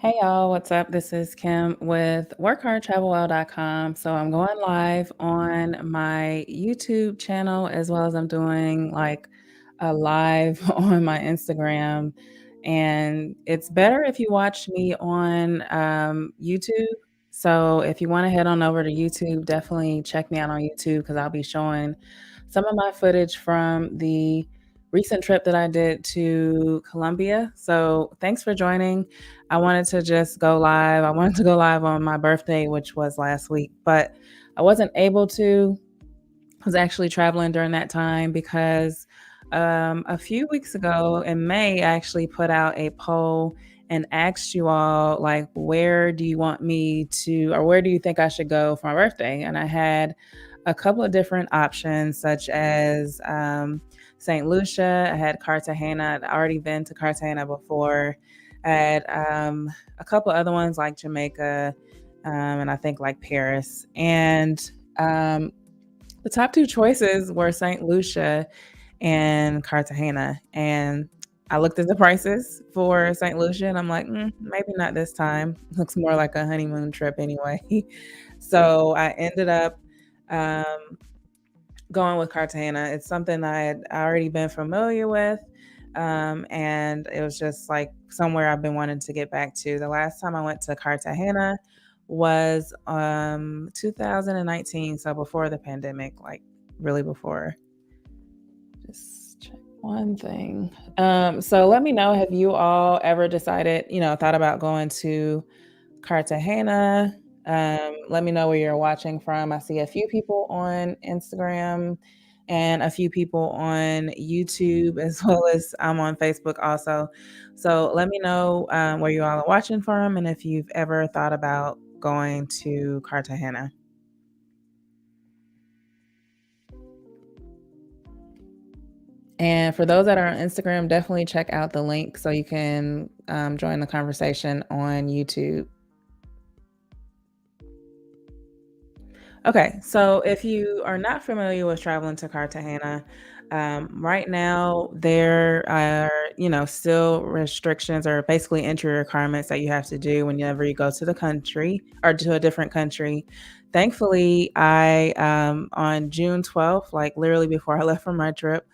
Hey y'all, what's up? This is Kim with workhardtravelwell.com. So I'm going live on my YouTube channel as well as I'm doing like a live on my Instagram. And it's better if you watch me on YouTube. So if you want to head on over to YouTube, definitely check me out on YouTube because I'll be showing some of my footage from the recent trip that I did to Colombia. So thanks for joining. I wanted to just go live. I wanted to go live on my birthday, which was last week, but I wasn't able to. I was actually traveling during that time because a few weeks ago in May, I actually put out a poll and asked you all, like, where do you want me to, or where do you think I should go for my birthday? And I had a couple of different options, such as St. Lucia. I had Cartagena. I'd already been to Cartagena before. I had a couple other ones like Jamaica, and I think like Paris. And the top two choices were St. Lucia and Cartagena. And I looked at the prices for St. Lucia and I'm like, maybe not this time. Looks more like a honeymoon trip anyway. So I ended up um, going with Cartagena. It's something I had already been familiar with. And it was just like somewhere I've been wanting to get back to. The last time I went to Cartagena was 2019, so before the pandemic, like really before. Just check one thing. So let me know, have you all ever decided, thought about going to Cartagena? Let me know where you're watching from. I see a few people on Instagram and a few people on YouTube, as well as I'm on Facebook also. So let me know where you all are watching from and if you've ever thought about going to Cartagena. And for those that are on Instagram, definitely check out the link so you can join the conversation on YouTube. Okay, so if you are not familiar with traveling to Cartagena, right now there are, still restrictions or basically entry requirements that you have to do whenever you go to the country or to a different country. Thankfully, I on June 12th, like literally before I left for my trip,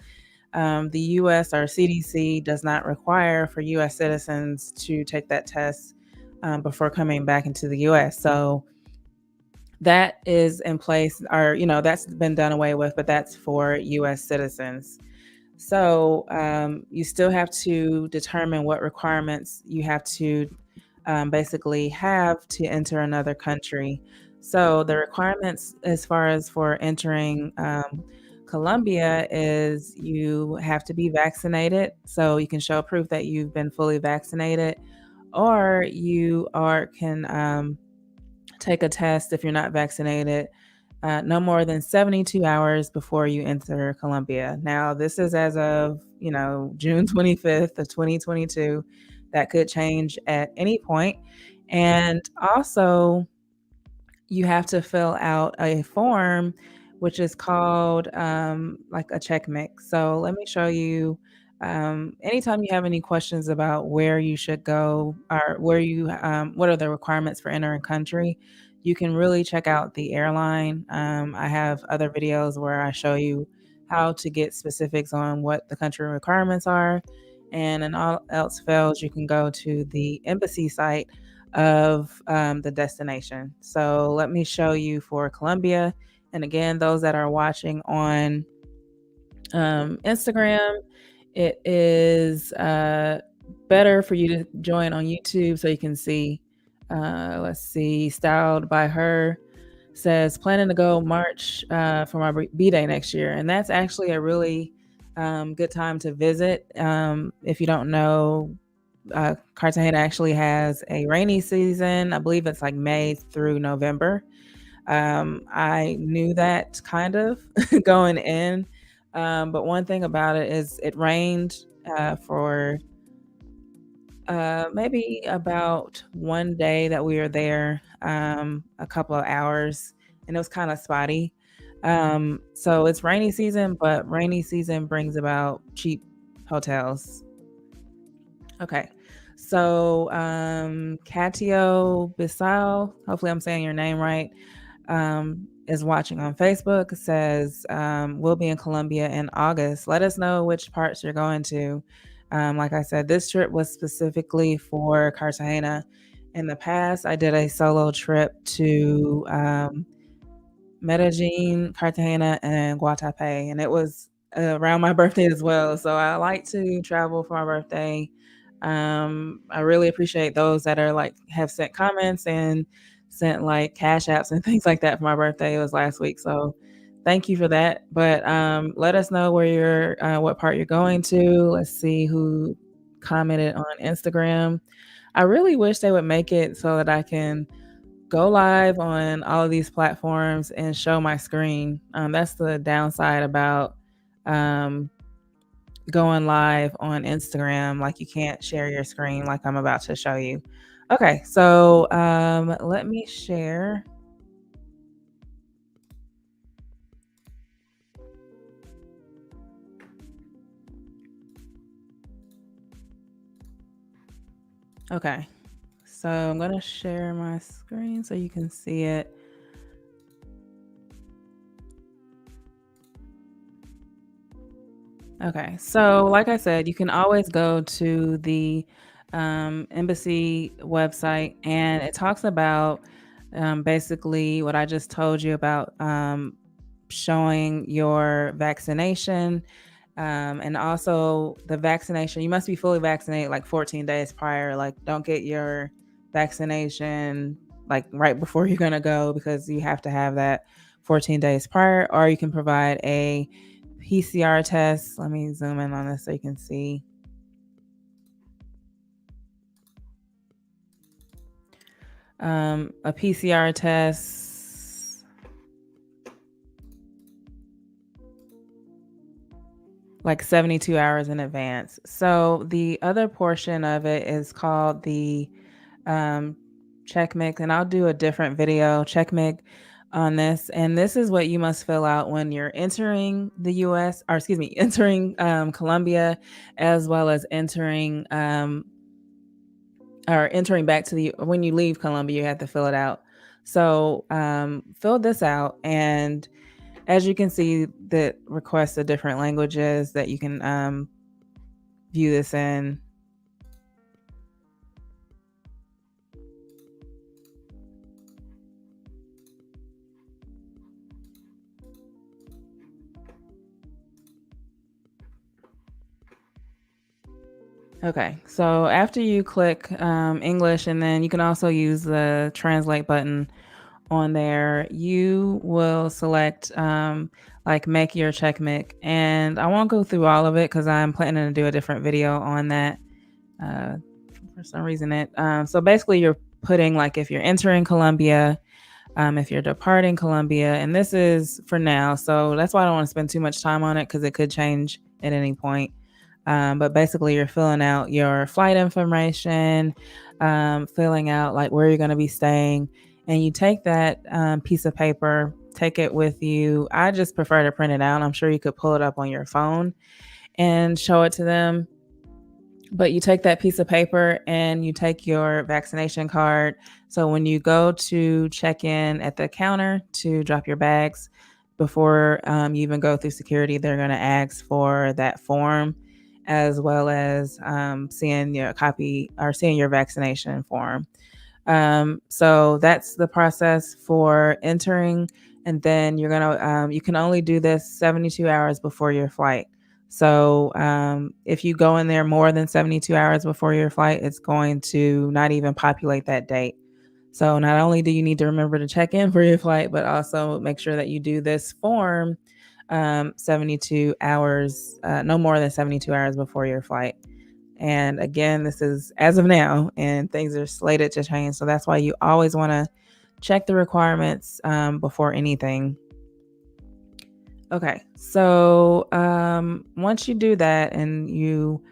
the US or CDC does not require for US citizens to take that test before coming back into the US. So that is in place, or that's been done away with, but that's for US citizens. So you still have to determine what requirements you have to basically have to enter another country. So the requirements as far as for entering Colombia is you have to be vaccinated, so you can show proof that you've been fully vaccinated, or you are can take a test if you're not vaccinated no more than 72 hours before you enter Colombia. Now, this is as of, June 25th of 2022. That could change at any point. And also, you have to fill out a form, which is called like a check mix. So let me show you. Anytime you have any questions about where you should go or what are the requirements for entering country, you can really check out the airline. I have other videos where I show you how to get specifics on what the country requirements are. And in all else fails, you can go to the embassy site of the destination. So let me show you for Colombia. And again, those that are watching on Instagram, it is better for you to join on YouTube so you can see. Let's see, Styled by Her says planning to go March for my B-Day next year. And that's actually a really good time to visit. If you don't know, Cartagena actually has a rainy season. I believe it's like May through November. I knew that kind of going in. But one thing about it is it rained for maybe about one day that we were there, a couple of hours, and it was kind of spotty. So it's rainy season, but rainy season brings about cheap hotels. Okay. So, Catio Bissau, hopefully I'm saying your name right, is watching on Facebook. It says, we'll be in Colombia in August. Let us know which parts you're going to. Like I said, this trip was specifically for Cartagena. In the past, I did a solo trip to Medellin, Cartagena, and Guatapé, and it was around my birthday as well. So I like to travel for my birthday. I really appreciate those that are like have sent comments and sent like cash apps and things like that for my birthday. It was last week, so thank you for that. But let us know where you're, what part you're going to. Let's see who commented on Instagram. I really wish they would make it so that I can go live on all of these platforms and show my screen. That's the downside about um, going live on Instagram. Like you can't share your screen like I'm about to show you. Okay, so let me share. Okay, so I'm gonna share my screen so you can see it. Okay. So, like I said, you can always go to the embassy website, and it talks about basically what I just told you about showing your vaccination. And also, the vaccination, you must be fully vaccinated like 14 days prior. Like, don't get your vaccination like right before you're going to go because you have to have that 14 days prior, or you can provide a PCR test. Let me zoom in on this so you can see. A PCR test like 72 hours in advance. So the other portion of it is called the check mix, and I'll do a different video check mix on this. And this is what you must fill out when you're entering the US, or excuse me, entering Colombia, as well as entering or entering back to the when you leave Colombia, you have to fill it out. So fill this out, and as you can see, that requests the different languages that you can view this in. Okay, so after you click English, and then you can also use the translate button on there, you will select like make your check mic. And I won't go through all of it because I'm planning to do a different video on that. Uh, for some reason, so basically you're putting like if you're entering Colombia, if you're departing Colombia, and this is for now. So that's why I don't want to spend too much time on it because it could change at any point. But basically, you're filling out your flight information, filling out like where you're going to be staying, and you take that piece of paper, take it with you. I just prefer to print it out. I'm sure you could pull it up on your phone and show it to them. But you take that piece of paper and you take your vaccination card. So when you go to check in at the counter to drop your bags, before you even go through security, they're going to ask for that form, as well as seeing your copy or seeing your vaccination form. So that's the process for entering. And then you're going to, you can only do this 72 hours before your flight. So if you go in there more than 72 hours before your flight, it's going to not even populate that date. So not only do you need to remember to check in for your flight, but also make sure that you do this form 72 hours, no more than 72 hours before your flight. And again, this is as of now, and things are slated to change. So that's why you always want to check the requirements before anything. Okay, so once you do that and you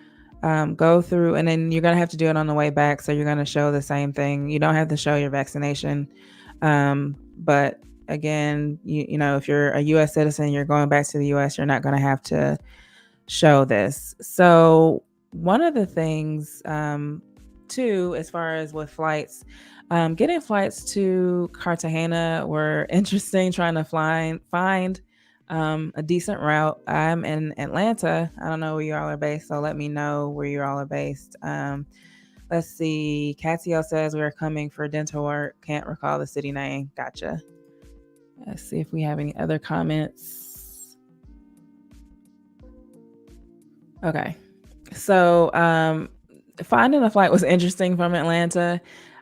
go through, and then you're going to have to do it on the way back. So you're going to show the same thing. You don't have to show your vaccination. But again, you know, if you're a US citizen, you're going back to the US, you're not going to have to show this. So one of the things too, as far as with flights, getting flights to Cartagena were interesting. Trying to find a decent route. I'm in Atlanta. I don't know where you all are based, so let me know where you all are based. Let's see. Catio says we're coming for dental work. Can't recall the city name. Gotcha. Let's see if we have any other comments. Okay. So, finding a flight was interesting from Atlanta.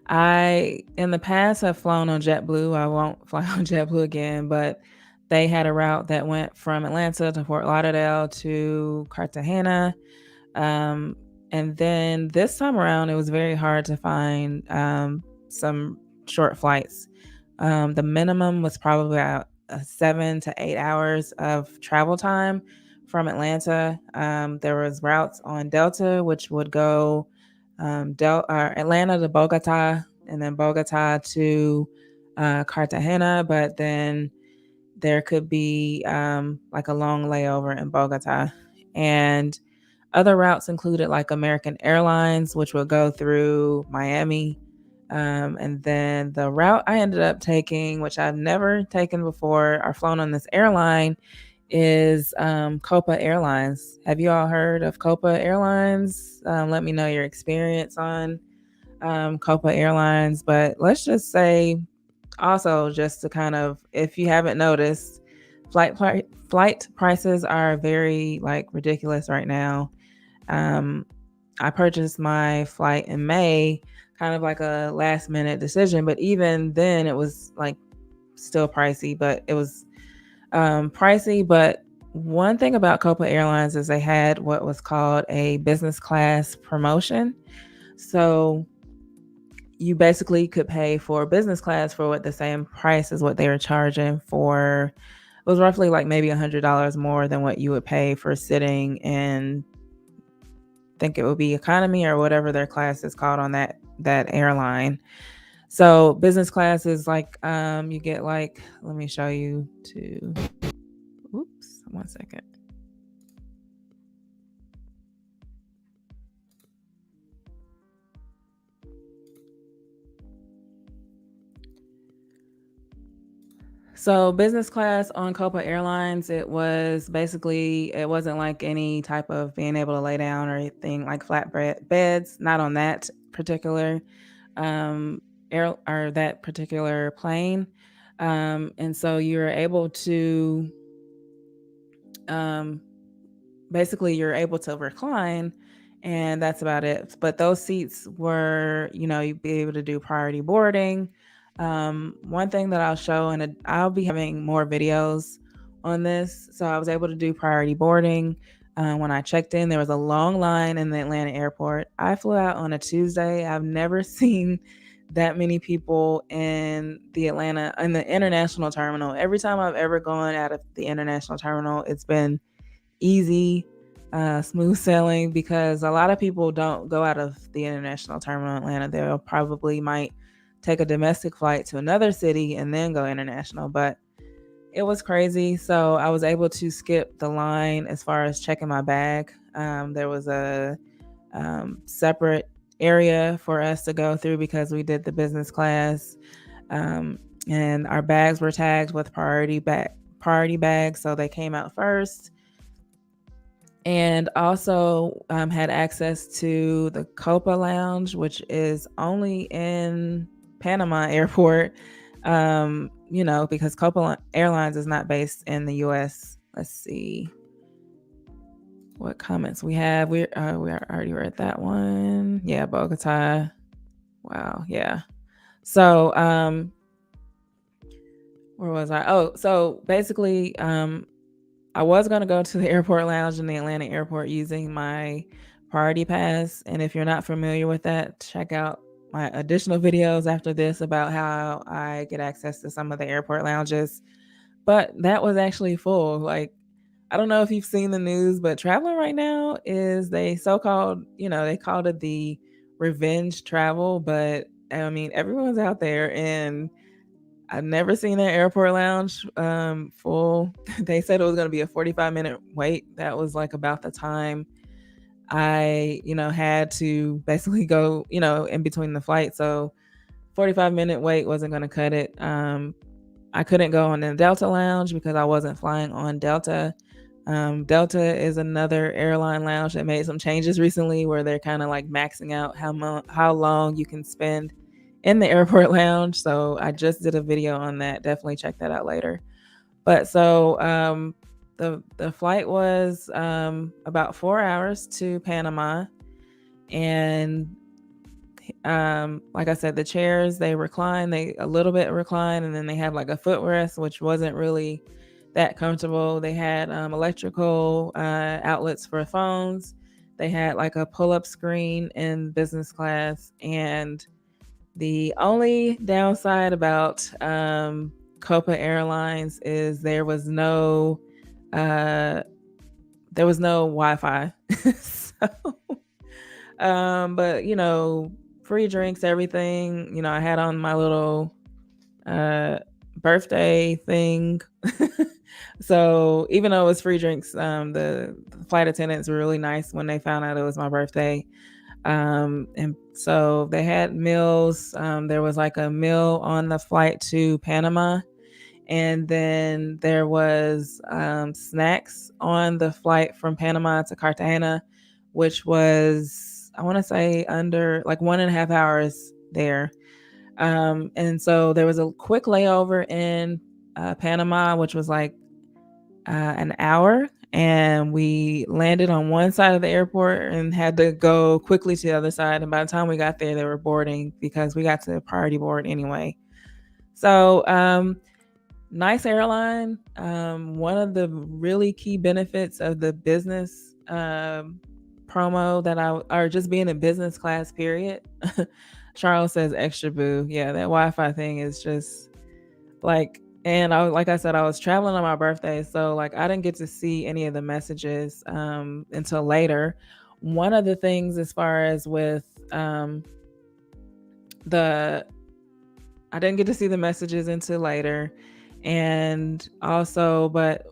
I, in the past, have flown on JetBlue. I won't fly on JetBlue again, but they had a route that went from Atlanta to Fort Lauderdale to Cartagena. And then this time around, it was very hard to find some short flights. The minimum was probably about 7 to 8 hours of travel time from Atlanta. There was routes on Delta, which would go Atlanta to Bogota, and then Bogota to Cartagena, but then there could be like a long layover in Bogota. And other routes included like American Airlines, which would go through Miami. And then the route I ended up taking, which I've never taken before or flown on this airline, is Copa Airlines. Have you all heard of Copa Airlines? Let me know your experience on Copa Airlines. But let's just say, also, just to kind of, if you haven't noticed, flight prices are very like ridiculous right now. I purchased my flight in May, kind of like a last minute decision, but even then it was like still pricey, but it was pricey. But one thing about Copa Airlines is they had what was called a business class promotion. So you basically could pay for business class for what the same price as what they were charging for. It was roughly like maybe $100 more than what you would pay for sitting in, I think it would be economy or whatever their class is called on that airline. So business class is like you get like, let me show you to, oops, 1 second. So business class on Copa Airlines, it was basically, it wasn't like any type of being able to lay down or anything like flatbed beds, not on that particular air or that particular plane. And so you're able to um, basically you're able to recline, and that's about it. But those seats were, you'd be able to do priority boarding. One thing that I'll show, and I'll be having more videos on this. So I was able to do priority boarding. When I checked in, there was a long line in the Atlanta airport. I flew out on a Tuesday. I've never seen that many people in the international terminal. Every time I've ever gone out of the international terminal, it's been easy, smooth sailing, because a lot of people don't go out of the international terminal in Atlanta. They'll probably might take a domestic flight to another city and then go international. But it was crazy. So I was able to skip the line as far as checking my bag. There was a separate area for us to go through because we did the business class. And our bags were tagged with priority bags, so they came out first. And also had access to the Copa Lounge, which is only in Panama Airport, because Copa Airlines is not based in the U.S. Let's see what comments we have. We already read that one. Yeah, Bogota. Wow. Yeah. So where was I? Oh, so basically I was going to go to the airport lounge in the Atlanta airport using my priority pass. And if you're not familiar with that, check out my additional videos after this about how I get access to some of the airport lounges. But that was actually full. Like, I don't know if you've seen the news, but traveling right now is they so-called, they called it the revenge travel. But I mean, everyone's out there, and I've never seen an airport lounge full. They said it was going to be a 45-minute wait. That was like about the time I, had to basically go, in between the flights. So 45-minute wait wasn't going to cut it. I couldn't go on the Delta lounge because I wasn't flying on Delta. Delta is another airline lounge that made some changes recently where they're kind of like maxing out how long you can spend in the airport lounge. So I just did a video on that. Definitely check that out later. But so the flight was about 4 hours to Panama, and like I said, the chairs, they recline, they a little bit recline, and then they have like a footrest, which wasn't really that comfortable. They had electrical outlets for phones. They had like a pull-up screen in business class, and the only downside about Copa Airlines is there was no Wi-Fi. So, but free drinks, everything. I had on my little birthday thing. So even though it was free drinks, the flight attendants were really nice when they found out it was my birthday. And so they had meals. There was like a meal on the flight to Panama, and then there was snacks on the flight from Panama to Cartagena, which was, I want to say, under like 1.5 hours there. And so there was a quick layover in Panama, which was like an hour, and we landed on one side of the airport and had to go quickly to the other side. And by the time we got there, they were boarding because we got to priority board anyway. So nice airline. One of the really key benefits of the business promo or just being in business class, period. Charles says extra boo. Yeah, that Wi-Fi thing is just like, and like I said, I was traveling on my birthday, so like I didn't get to see any of the messages until later. One of the things, as far as with the I didn't get to see the messages until later. And also, but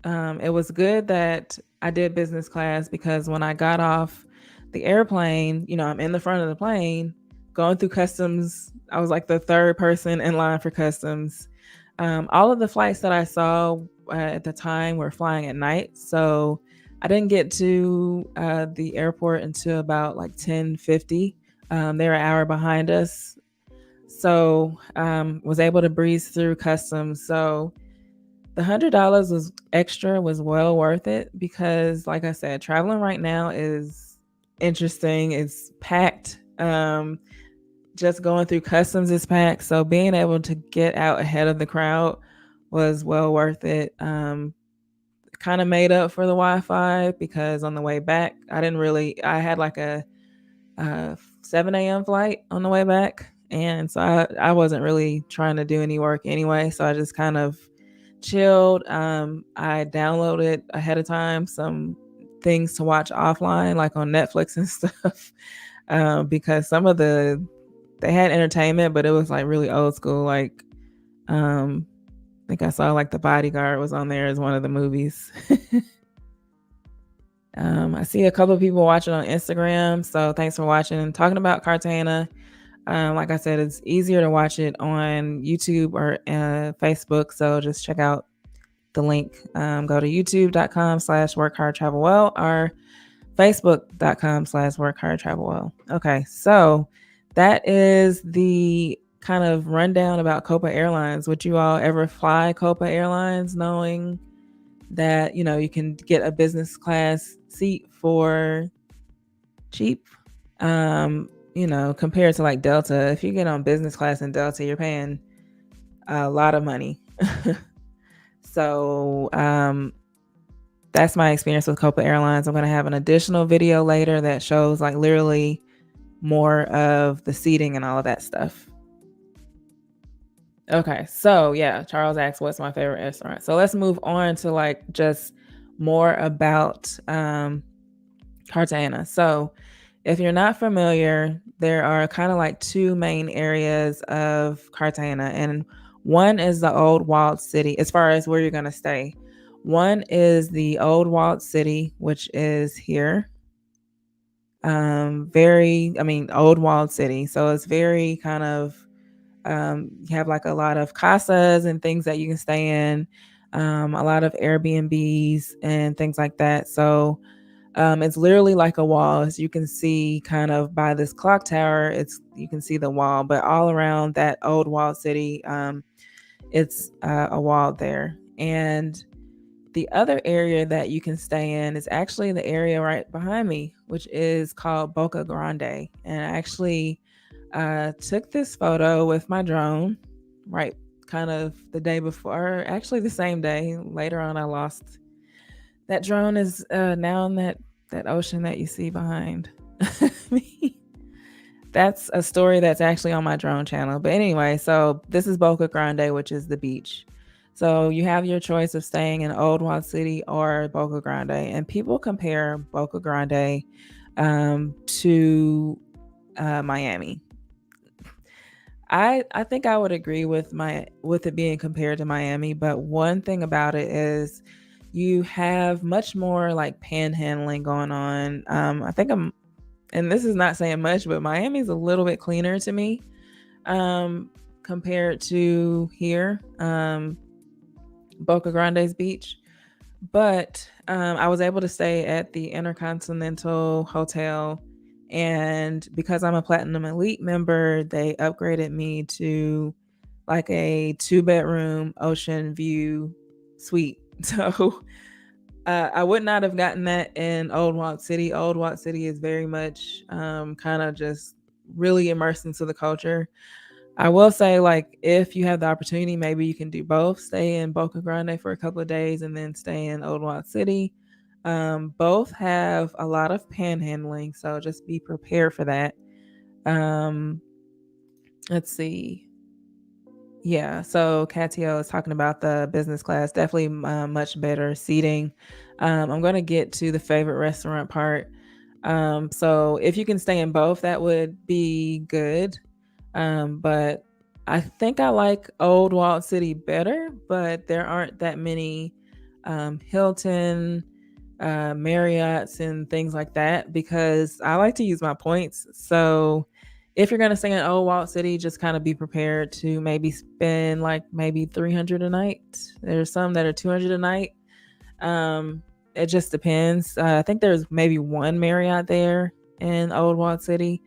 it was good that I did business class, because when I got off the airplane, I'm in the front of the plane going through customs. I was like the third person in line for customs. All of the flights that I saw at the time were flying at night. So I didn't get to the airport until about like 10:50. They're an hour behind us. So was able to breeze through customs. So the $100 was extra, was well worth it, because like I said, traveling right now is interesting. It's packed. Just going through customs is packed. So being able to get out ahead of the crowd was well worth it. Kind of made up for the Wi-Fi, because on the way back, I had like a 7 a.m. flight on the way back. And so I wasn't really trying to do any work anyway. So I just kind of chilled. I downloaded ahead of time some things to watch offline, like on Netflix and stuff, because they had entertainment, but it was like really old school. Like, I think I saw like The Bodyguard was on there as one of the movies. I see a couple of people watching on Instagram, so thanks for watching. Talking about Cartagena, like I said, it's easier to watch it on YouTube or Facebook, so just check out the link. Go to youtube.com/workhardtravelwell or facebook.com/workhardtravelwell. Okay, so that is the kind of rundown about Copa Airlines. Would you all ever fly Copa Airlines knowing that you can get a business class seat for cheap? Compared to like Delta, if you get on business class in Delta, you're paying a lot of money. So that's my experience with Copa Airlines. I'm going to have an additional video later that shows like literally more of the seating and all of that stuff. Okay, so yeah, Charles asked what's my favorite restaurant. So let's move on to like just more about Cartagena. So if you're not familiar, there are kind of like two main areas of Cartagena, and one is the old walled city as far as where you're going to stay. One is the old walled city, which is here. Old walled city. So it's very kind of, you have like a lot of casas and things that you can stay in, a lot of Airbnbs and things like that. So it's literally like a wall. As you can see, kind of by this clock tower, you can see the wall, but all around that old walled city, it's a wall there. And the other area that you can stay in is actually the area right behind me, which is called Boca Grande. And I actually took this photo with my drone, right, kind of the day before, actually the same day. Later on, I lost that drone. Is now in that ocean that you see behind me. That's a story that's actually on my drone channel. But anyway, so this is Boca Grande, which is the beach. So you have your choice of staying in Old Wild City or Boca Grande, and people compare Boca Grande to Miami. I think I would agree with it being compared to Miami, but one thing about it is you have much more like panhandling going on. I think I'm, and this is not saying much, but Miami's a little bit cleaner to me compared to here, Boca Grande's beach. But I was able to stay at the Intercontinental Hotel. And because I'm a Platinum Elite member, they upgraded me to like a 2 bedroom ocean view suite. So I would not have gotten that in Old Walk City. Old Walk City is very much kind of just really immersed into the culture. I will say, like, if you have the opportunity, maybe you can do both. Stay in Boca Grande for a couple of days and then stay in Old Walk City. Both have a lot of panhandling, so just be prepared for that. Um, let's see. Yeah, so Catio is talking about the business class. Definitely much better seating. I'm going to get to the favorite restaurant part. So if you can stay in both, that would be good. But I think I like Old Walled City better, but there aren't that many Hilton, Marriott's, and things like that because I like to use my points. So if you're going to stay in Old Walled City, just kind of be prepared to maybe spend like maybe 300 a night. There's some that are 200 a night. It just depends. I think there's maybe one Marriott there in Old Walled City,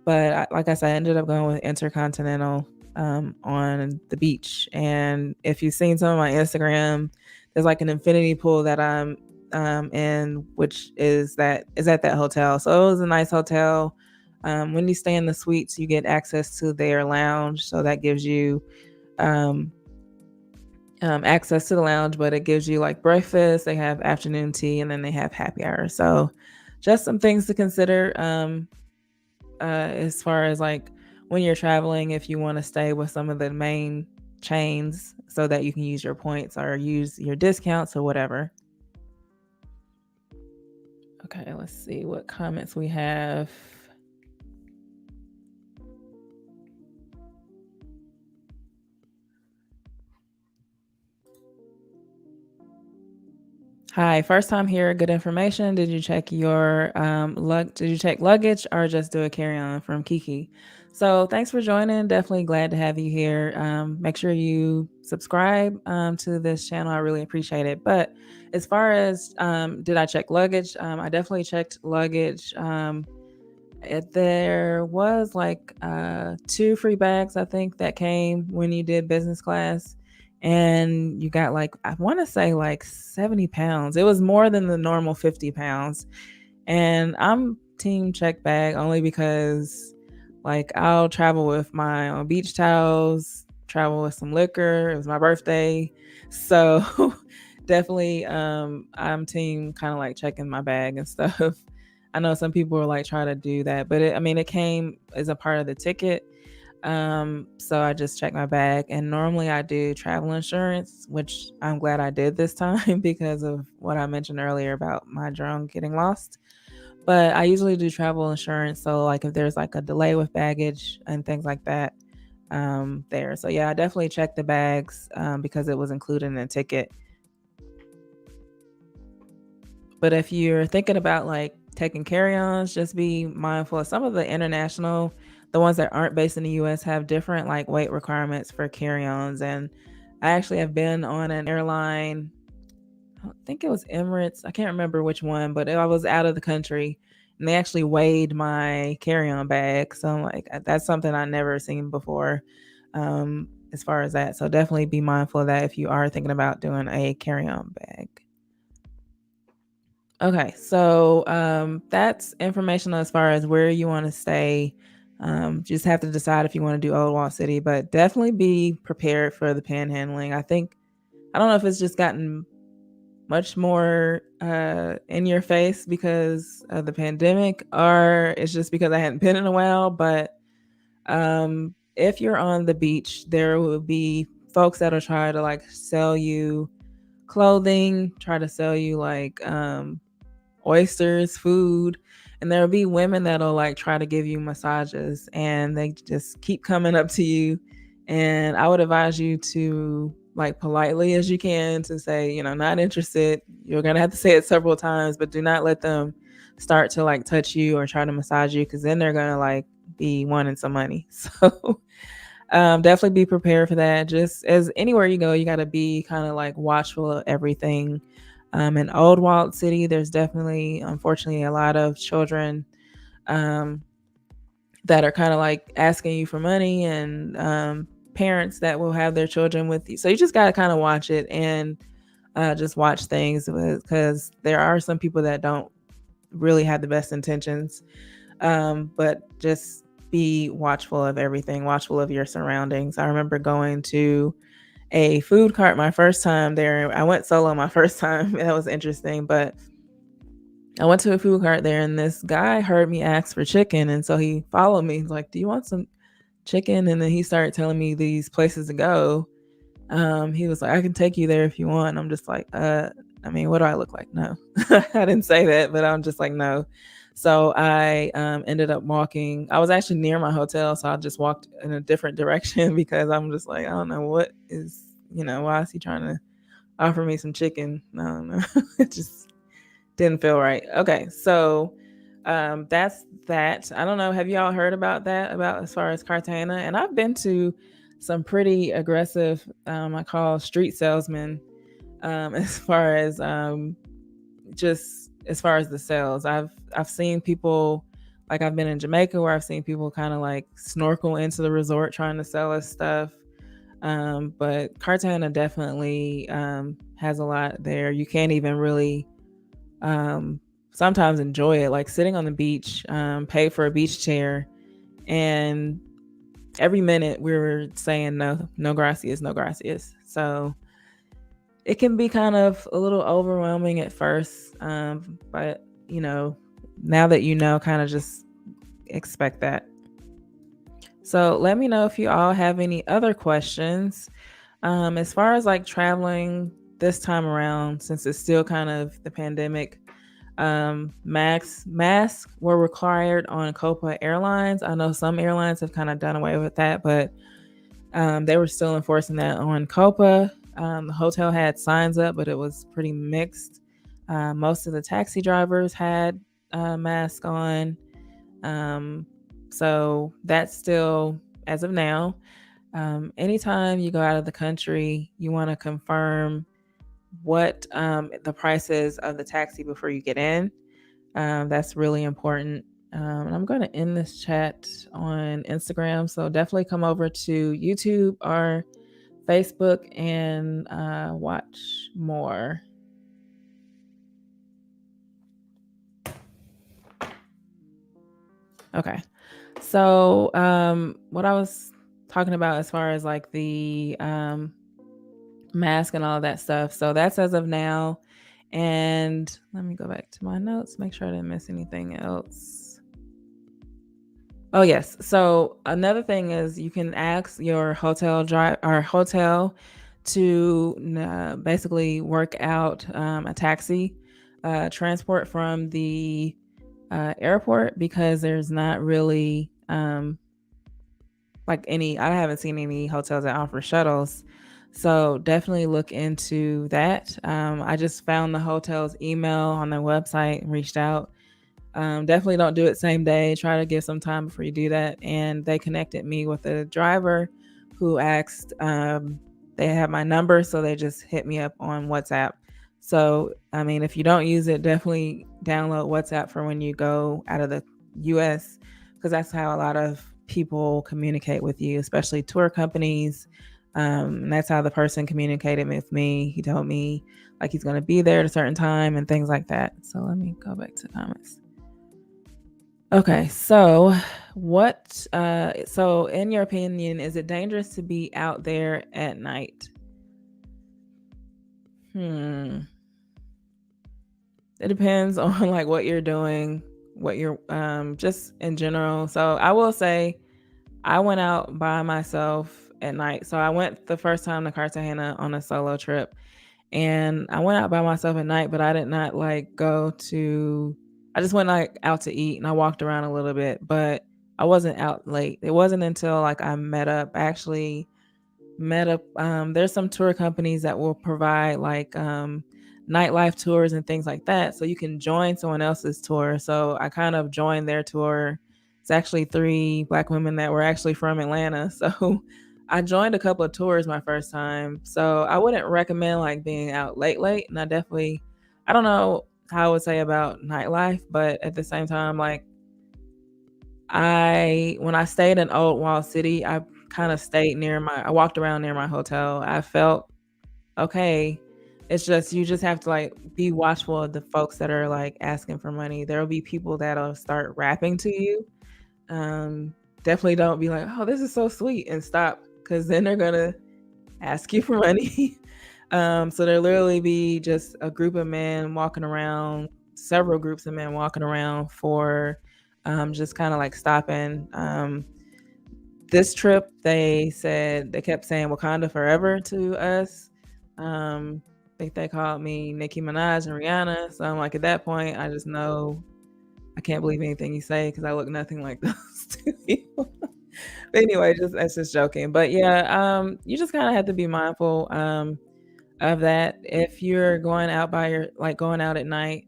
but like I said, I ended up going with Intercontinental on the beach. And if you've seen some of my Instagram, there's like an infinity pool that I'm in, which is at that hotel. So it was a nice hotel. When you stay in the suites, you get access to their lounge, so that gives you um, access to the lounge, but it gives you like breakfast. They have afternoon tea, and then they have happy hour. So just some things to consider. As far as like when you're traveling, if you want to stay with some of the main chains so that you can use your points or use your discounts or whatever. Okay, let's see what comments we have. Hi, first time here. Good information. Did you check your Did you check luggage or just do a carry on from Kiki? So thanks for joining. Definitely glad to have you here. Make sure you subscribe to this channel. I really appreciate it. But as far as did I check luggage? I definitely checked luggage. There was like 2 free bags, I think, that came when you did business class, and you got like, I want to say like 70 pounds. It was more than the normal 50 pounds. And I'm team check bag only because like I'll travel with my own beach towels, travel with some liquor. It was my birthday. So definitely I'm team kind of like checking my bag and stuff. I know some people are like trying to do that, but it came as a part of the ticket. So I just checked my bag, and normally I do travel insurance, which I'm glad I did this time because of what I mentioned earlier about my drone getting lost. But I usually do travel insurance, so like if there's like a delay with baggage and things like that, there. So yeah, I definitely checked the bags because it was included in the ticket. But if you're thinking about like taking carry-ons, just be mindful of some of the international, the ones that aren't based in the US have different like weight requirements for carry-ons. And I actually have been on an airline, I think it was Emirates. I can't remember which one, but I was out of the country and they actually weighed my carry-on bag. So I'm like, that's something I never seen before, as far as that. So definitely be mindful of that if you are thinking about doing a carry-on bag. Okay, so that's information as far as where you want to stay. Just have to decide if you want to do Old Wall City, but definitely be prepared for the panhandling. I don't know if it's just gotten much more in your face because of the pandemic, or it's just because I hadn't been in a while. But if you're on the beach, there will be folks that'll try to like sell you clothing, try to sell you like oysters, food, and there'll be women that'll like try to give you massages and they just keep coming up to you. And I would advise you to like politely as you can to say, not interested. You're going to have to say it several times, but do not let them start to like touch you or try to massage you because then they're going to like be wanting some money. So definitely be prepared for that. Just as anywhere you go, you got to be kind of like watchful of everything. In Old Walled City, there's definitely, unfortunately, a lot of children um, that are kind of like asking you for money and parents that will have their children with you. So you just got to kind of watch it and just watch things because there are some people that don't really have the best intentions. But just be watchful of everything, watchful of your surroundings. I remember going to a food cart my first time there. I went solo my first time. That was interesting, but I went to a food cart there and this guy heard me ask for chicken. And so he followed me. He's like, do you want some chicken? And then he started telling me these places to go. He was like, I can take you there if you want. And I'm just like, what do I look like? No, I didn't say that, but I'm just like, no. So I ended up walking. I was actually near my hotel, so I just walked in a different direction because I'm just like, I don't know what is, why is he trying to offer me some chicken? I don't know. It just didn't feel right. Okay, so that's that. I don't know. Have y'all heard about that? About as far as Cartagena? And I've been to some pretty aggressive, I call street salesmen, as far as just as far as the sales. I've seen people like I've been in Jamaica where I've seen people kind of like snorkel into the resort trying to sell us stuff. But Cartagena definitely has a lot there. You can't even really sometimes enjoy it, like sitting on the beach, pay for a beach chair, and every minute we were saying no, no gracias, no gracias. So it can be kind of a little overwhelming at first, but now that kind of just expect that. So let me know if you all have any other questions. As far as like traveling this time around, since it's still kind of the pandemic, masks were required on Copa Airlines. I know some airlines have kind of done away with that, but they were still enforcing that on Copa. The hotel had signs up, but it was pretty mixed. Most of the taxi drivers had masks on. So that's still, as of now, anytime you go out of the country, you want to confirm what the price is of the taxi before you get in. That's really important. And I'm going to end this chat on Instagram. So definitely come over to YouTube or Facebook and watch more. Okay. So what I was talking about as far as like the mask and all of that stuff. So that's as of now. And let me go back to my notes, make sure I didn't miss anything else. Oh yes. So another thing is you can ask your hotel to basically work out a taxi transport from the airport because there's not really like any. I haven't seen any hotels that offer shuttles. So definitely look into that. I just found the hotel's email on their website and reached out. Definitely don't do it same day. Try to give some time before you do that. And they connected me with a driver who asked, they had my number, so they just hit me up on WhatsApp. So, I mean, if you don't use it, definitely download WhatsApp for when you go out of the US, because that's how a lot of people communicate with you, especially tour companies. And that's how the person communicated with me. He told me like he's going to be there at a certain time and things like that. So let me go back to comments. Okay, so so in your opinion, is it dangerous to be out there at night? Hmm. It depends on like what you're doing, what you're just in general. So I will say I went out by myself at night. So I went the first time to Cartagena on a solo trip, and I went out by myself at night, but I did not like go to I just went like out to eat and I walked around a little bit, but I wasn't out late. It wasn't until like I met up, actually met up. There's some tour companies that will provide like nightlife tours and things like that. So you can join someone else's tour. So I kind of joined their tour. It's actually three Black women that were actually from Atlanta. So I joined a couple of tours my first time. So I wouldn't recommend like being out late. And I don't know how I would say about nightlife, but at the same time, like when I stayed in Old Wall City, I kind of I walked around near my hotel. I felt okay. It's just you just have to like be watchful of the folks that are like asking for money. There'll be people that'll start rapping to you. Um, Definitely don't be like, "Oh, this is so sweet," and stop, because then they're gonna ask you for money. So there literally be just a group of men walking around, several groups of men walking around for just kind of like stopping. This trip, they kept saying Wakanda forever to us. I think they called me Nicki Minaj and Rihanna. So I'm like, at that point, I just know I can't believe anything you say because I look nothing like those two people. But anyway, just that's just joking. But yeah, you just kind of have to be mindful of that. If you're going out going out at night,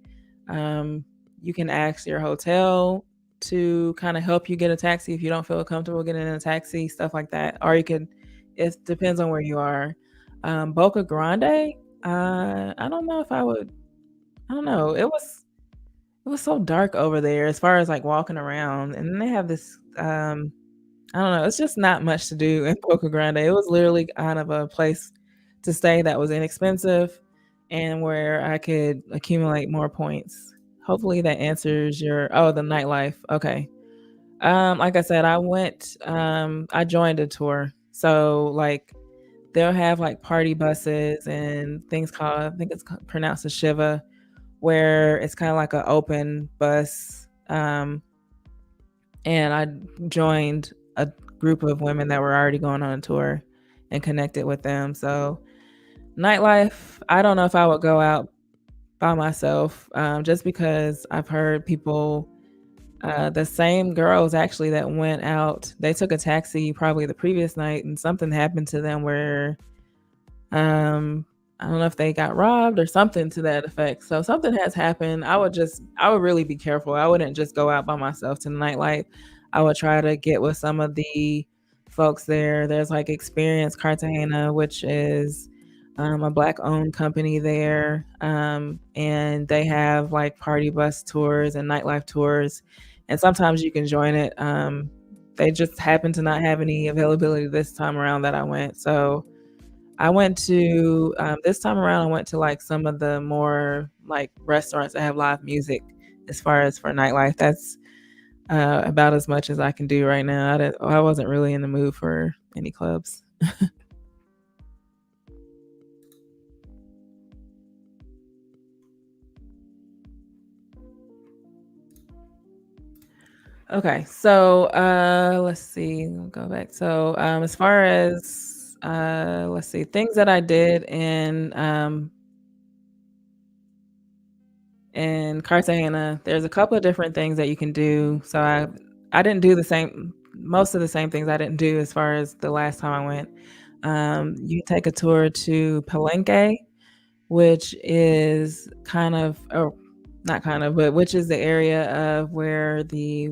um, you can ask your hotel to kind of help you get a taxi if you don't feel comfortable getting in a taxi, stuff like that. Or you could, it depends on where you are. Boca Grande, I don't know if I would, I don't know. It was so dark over there as far as like walking around. And then they have this, I don't know. It's just not much to do in Boca Grande. It was literally kind of a place to stay that was inexpensive and where I could accumulate more points. Hopefully that answers the nightlife. Okay. Like I said, I joined a tour. So like they'll have like party buses and things called, I think pronounced a Shiva, where it's kind of like an open bus. And I joined a group of women that were already going on a tour and connected with them. So nightlife, I don't know if I would go out by myself, just because I've heard people, the same girls actually that went out, they took a taxi probably the previous night and something happened to them where um, I don't know if they got robbed or something to that effect. So something has happened. I would really be careful. I wouldn't just go out by myself to the nightlife. I would try to get with some of the folks there. There's like Experience Cartagena, which is a Black owned company there. And they have like party bus tours and nightlife tours. And sometimes you can join it. They just happen to not have any availability this time around that I went. So I went to this time around. I went to like some of the more like restaurants that have live music. As far as for nightlife, that's about as much as I can do right now. I wasn't really in the mood for any clubs. Okay, so let's see. We'll go back. So as far as let's see, things that I did in Cartagena, there's a couple of different things that you can do. So I didn't do the same most of the same things I didn't do as far as the last time I went. You take a tour to Palenque, which is kind of not kind of, but which is the area of where the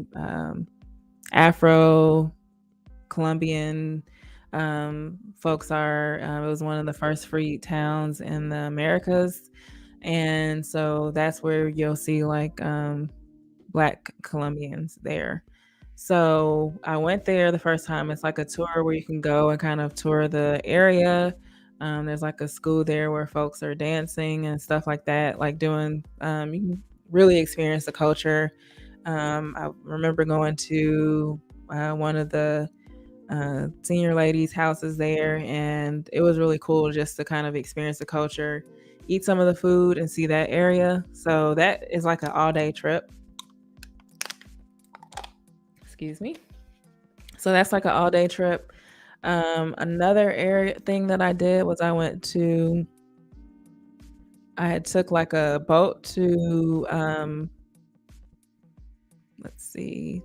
Afro Colombian folks are. It was one of the first free towns in the Americas, and so that's where you'll see like Black Colombians there. So I went there the first time. It's like a tour where you can go and kind of tour the area. There's like a school there where folks are dancing and stuff like that, like doing, you can really experience the culture. I remember going to one of the senior ladies' houses there, and it was really cool just to kind of experience the culture, eat some of the food, and see that area. So that is like an all day trip. Excuse me. So that's like an all day trip. Another area thing that I did was I had took like a boat to let's see.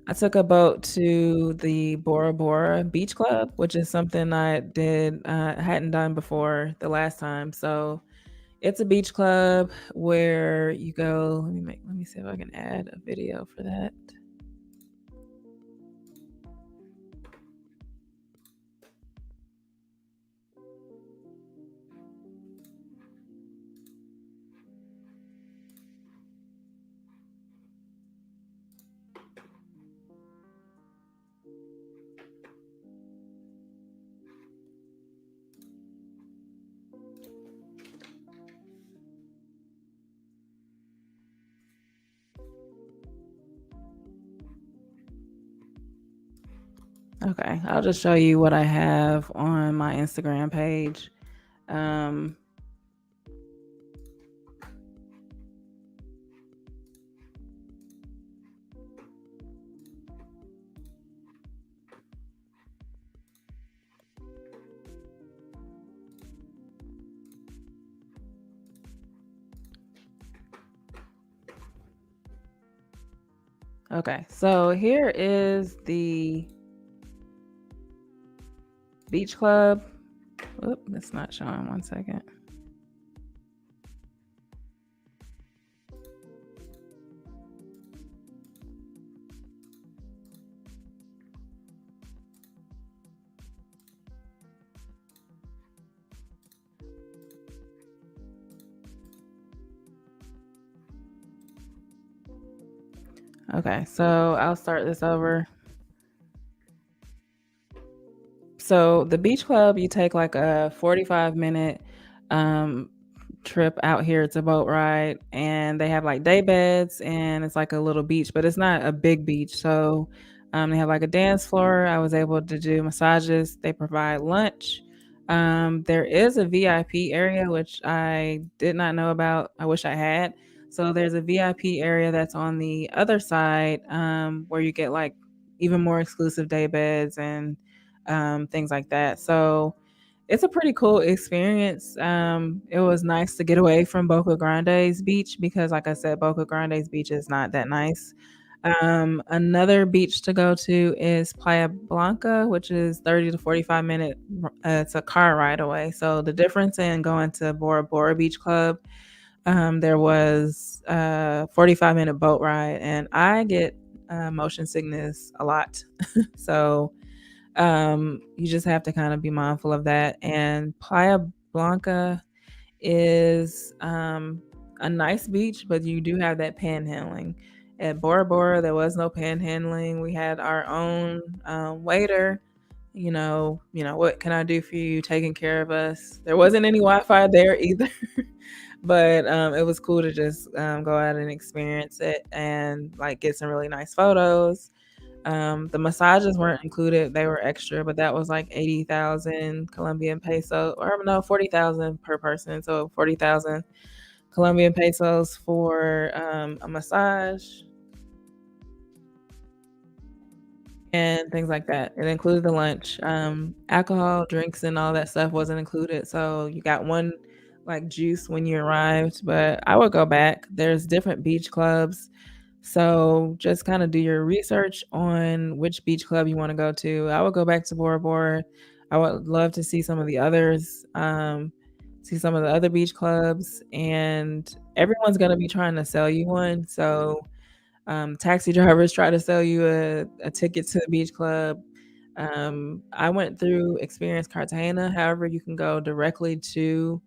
I took a boat to the Bora Bora Beach Club, which is something I did hadn't done before the last time. So it's a beach club where you go. Let me see if I can add a video for that. Okay, I'll just show you what I have on my Instagram page. Um, okay, so here is the beach club. Oop, it's not showing. One second. Okay, so I'll start this over. So the beach club, you take like a 45-minute um, trip out here. It's a boat ride, and they have like day beds, and it's like a little beach, but it's not a big beach. So they have like a dance floor. I was able to do massages. They provide lunch. There is a VIP area, which I did not know about. I wish I had. So there's a VIP area that's on the other side, where you get like even more exclusive day beds and things like that. So it's a pretty cool experience. It was nice to get away from Boca Grande's beach because, like I said, Boca Grande's beach is not that nice. Another beach to go to is Playa Blanca, which is 30 to 45 minute. It's a car ride away. So the difference in going to Bora Bora Beach Club, there was a 45-minute boat ride, and I get motion sickness a lot. So you just have to kind of be mindful of that. And Playa Blanca is a nice beach, but you do have that panhandling. At Bora Bora, there was no panhandling. We had our own waiter. What can I do for you? Taking care of us. There wasn't any Wi-Fi there either, but it was cool to just go out and experience it and like get some really nice photos. The massages weren't included; they were extra, but that was like 80,000 Colombian peso, or no, 40,000 per person. So 40,000 Colombian pesos for a massage and things like that. It included the lunch. Alcohol, drinks, and all that stuff wasn't included. So you got one like juice when you arrived, but I would go back. There's different beach clubs. So just kind of do your research on which beach club you want to go to. I would go back to Bora Bora. I would love to see some of the others. see some of the other beach clubs, and everyone's gonna be trying to sell you one. So taxi drivers try to sell you a ticket to the beach club. I went through Experience Cartagena. However, you can go directly to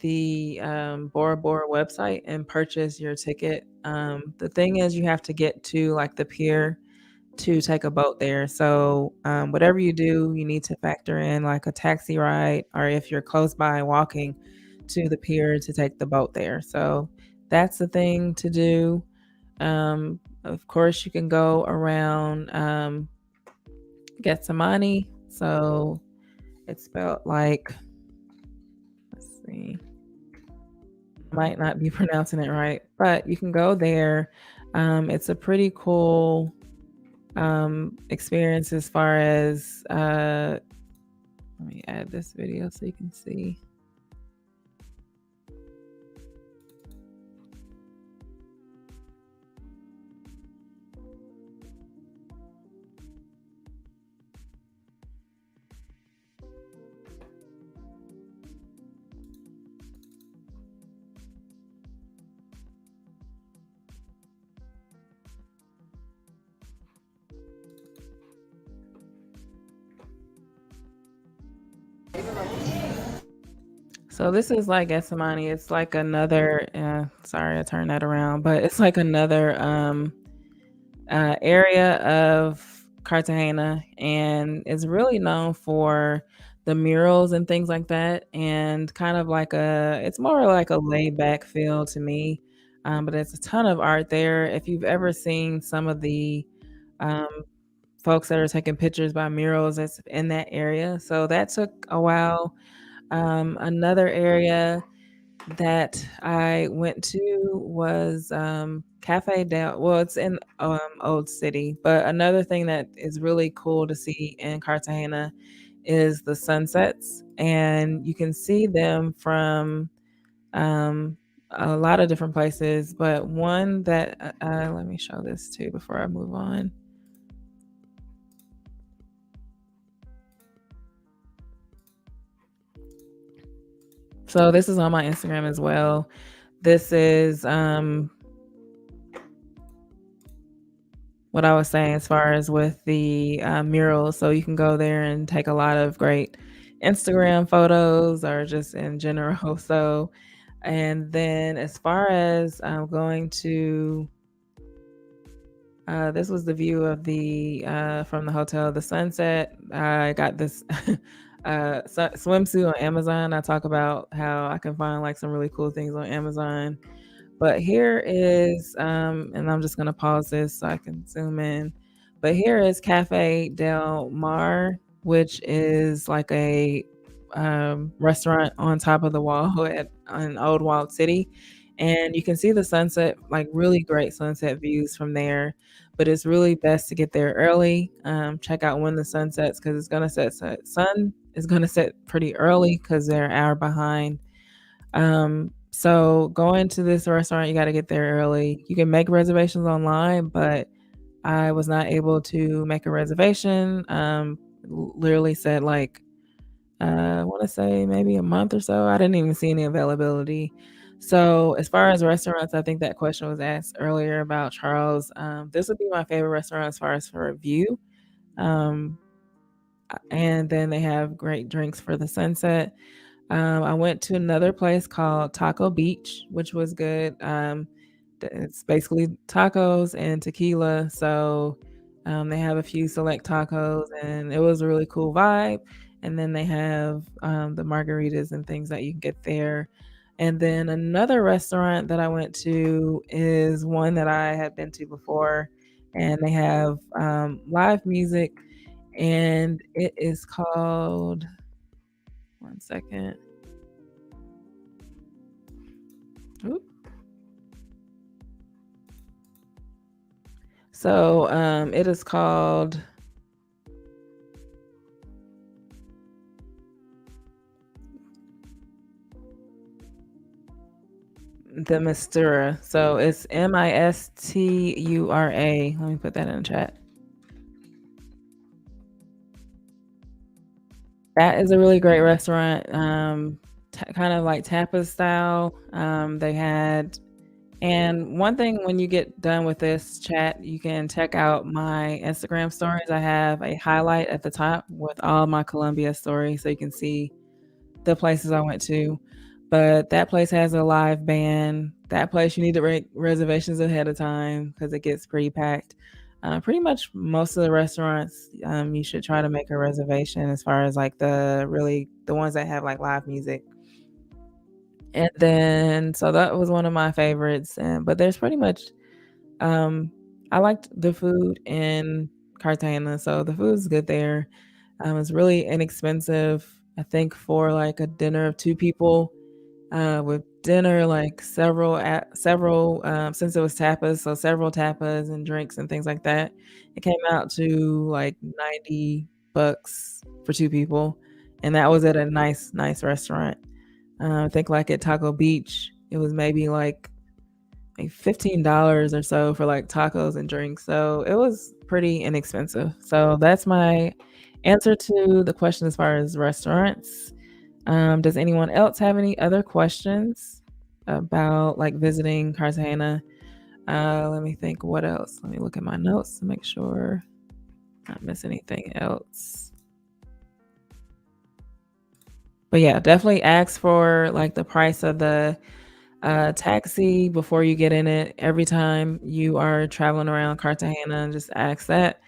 the Bora Bora website and purchase your ticket. The thing is, you have to get to like the pier to take a boat there. So, whatever you do, you need to factor in like a taxi ride, or if you're close by, walking to the pier to take the boat there. So, that's the thing to do. Of course, you can go around Getsemani. So, it's spelled like, let's see, might not be pronouncing it right, but you can go there. It's a pretty cool experience as far as let me add this video so you can see. So this is like Essamani. It's like another. Sorry, I turned that around, but it's like another area of Cartagena, and it's really known for the murals and things like that, and kind of like it's more like a laid back feel to me. But it's a ton of art there. If you've ever seen some of the um, folks that are taking pictures by murals that's in that area, so that took a while. Another area that I went to was Cafe Del. Well, it's in Old City, but another thing that is really cool to see in Cartagena is the sunsets, and you can see them from um, a lot of different places. But one that let me show this too before I move on. So this is on my Instagram as well. This is what I was saying as far as with the murals. So you can go there and take a lot of great Instagram photos or just in general. So, and then as far as going to, this was the view of the from the hotel, the sunset. I got this swimsuit on Amazon. I talk about how I can find like some really cool things on Amazon. But here is, and I'm just gonna pause this so I can zoom in. But here is Cafe Del Mar, which is like a restaurant on top of the wall at in Old Walled City, and you can see the sunset, like really great sunset views from there. But it's really best to get there early. Check out when the sun sets because it's gonna sun is gonna set pretty early because they're an hour behind. So going to this restaurant, you got to get there early. You can make reservations online, but I was not able to make a reservation. Literally said like, I want to say maybe a month or so. I didn't even see any availability. So as far as restaurants, I think that question was asked earlier about Charles. This would be my favorite restaurant as far as for a view. Um, and then they have great drinks for the sunset. I went to another place called Taco Beach, which was good. It's basically tacos and tequila. So they have a few select tacos, and it was a really cool vibe. And then they have the margaritas and things that you can get there. And then another restaurant that I went to is one that I had been to before, and they have live music, and it is called, one second. Oop. So it is called the Mistura. So it's Mistura. Let me put that in the chat. That is a really great restaurant. kind of like tapas style. They had, and one thing when you get done with this chat, you can check out my Instagram stories. I have a highlight at the top with all my Colombia stories so you can see the places I went to. But that place has a live band. That place you need to make reservations ahead of time because it gets pretty packed. Pretty much most of the restaurants, you should try to make a reservation as far as like the ones that have like live music. And then so that was one of my favorites. And but there's pretty much um I liked the food in Cartagena, so the food's good there. It's really inexpensive. I think for like a dinner of two people, with dinner like several since it was tapas, so several tapas and drinks and things like that. It came out to like 90 bucks for two people, and that was at a nice restaurant. I think like at Taco Beach, it was maybe like $15 or so for like tacos and drinks. So it was pretty inexpensive. So that's my answer to the question as far as restaurants. Does anyone else have any other questions about like visiting Cartagena? Let me think. What else? Let me look at my notes to make sure I don't miss anything else. But yeah, definitely ask for like the price of the taxi before you get in it. Every time you are traveling around Cartagena, just ask that.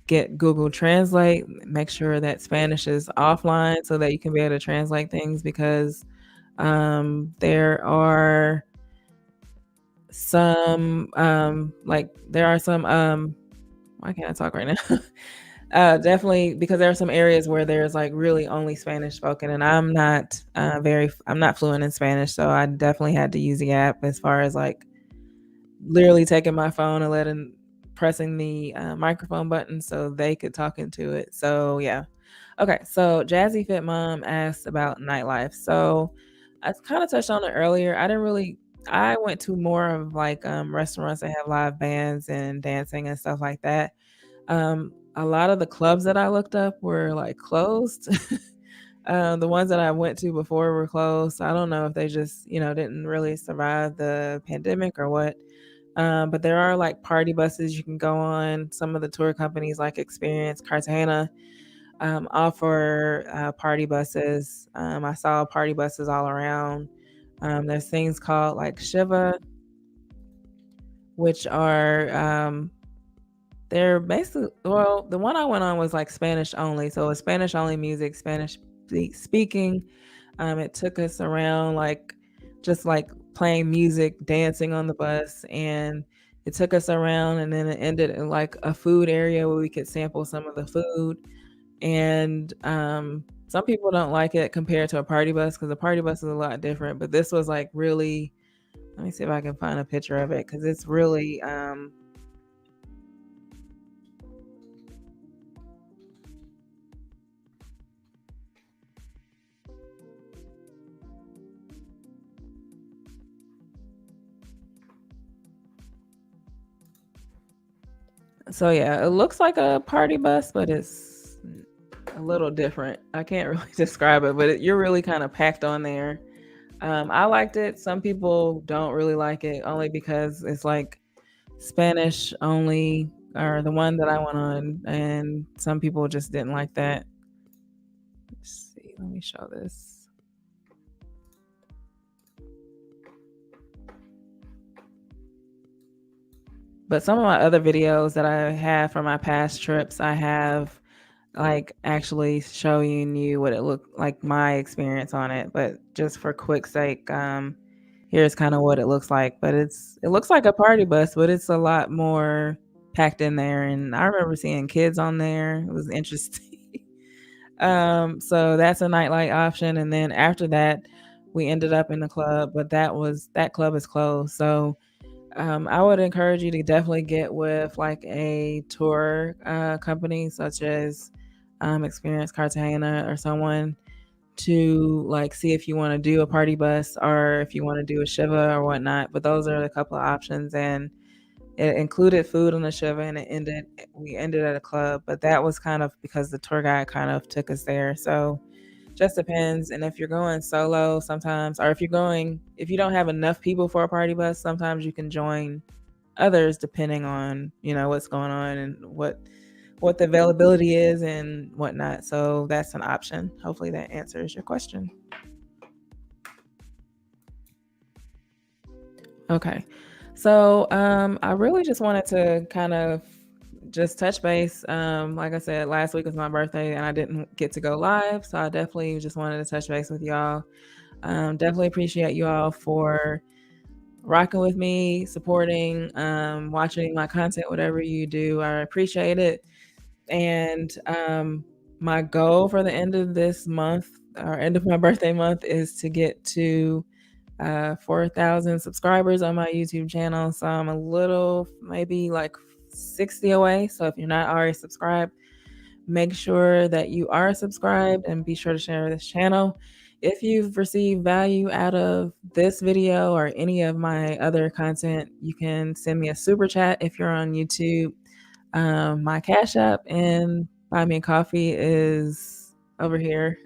Get Google Translate. Make sure that Spanish is offline so that you can be able to translate things because there are some why can't I talk right now? Definitely because there are some areas where there's like really only Spanish spoken, and I'm not fluent in Spanish, so I definitely had to use the app as far as like literally taking my phone and pressing the microphone button so they could talk into it. So yeah. Okay, so Jazzy Fit Mom asked about nightlife. So I kind of touched on it earlier. I went to more of like restaurants that have live bands and dancing and stuff like that. A lot of the clubs that I looked up were like closed. The ones that I went to before were closed. I don't know if they just, didn't really survive the pandemic or what. But there are like party buses you can go on. Some of the tour companies like Experience Cartagena offer party buses. I saw party buses all around. There's things called like Shiva, which are they're basically, well, the one I went on was like Spanish only. So it was Spanish only music, Spanish speaking. It took us around like just like playing music, dancing on the bus, and it took us around and then it ended in like a food area where we could sample some of the food. And some people don't like it compared to a party bus because the party bus is a lot different. But this was like really, let me see if I can find a picture of it because it's really so yeah, it looks like a party bus, but it's a little different. I can't really describe it, but you're really kind of packed on there. I liked it. Some people don't really like it only because it's like Spanish only, or the one that I went on, and some people just didn't like that. Let's see, let me show this. But some of my other videos that I have from my past trips, I have like actually showing you what it looked like, my experience on it. But just for quick sake, here's kind of what it looks like. But it looks like a party bus, but it's a lot more packed in there. And I remember seeing kids on there. It was interesting. So that's a nightlight option. And then after that, we ended up in the club, but that club is closed. So I would encourage you to definitely get with like a tour company such as Experience Cartagena or someone to like see if you want to do a party bus or if you want to do a Shiva or whatnot. But those are a couple of options, and it included food on the Shiva, and we ended at a club. But that was kind of because the tour guide kind of took us there. So just depends. And if you're going solo sometimes, or if you don't have enough people for a party bus, sometimes you can join others depending on, what's going on and what the availability is and whatnot. So that's an option. Hopefully that answers your question. Okay. So I really just wanted to kind of just touch base. Like I said, last week was my birthday and I didn't get to go live. So I definitely just wanted to touch base with y'all. Definitely appreciate you all for rocking with me, supporting, watching my content, whatever you do. I appreciate it. And my goal for the end of this month, or end of my birthday month, is to get to 4,000 subscribers on my YouTube channel. So I'm a little, maybe like 60 away. So if you're not already subscribed, make sure that you are subscribed and be sure to share this channel. If you've received value out of this video or any of my other content, you can send me a super chat if you're on YouTube. My Cash App and Buy Me a Coffee is over here.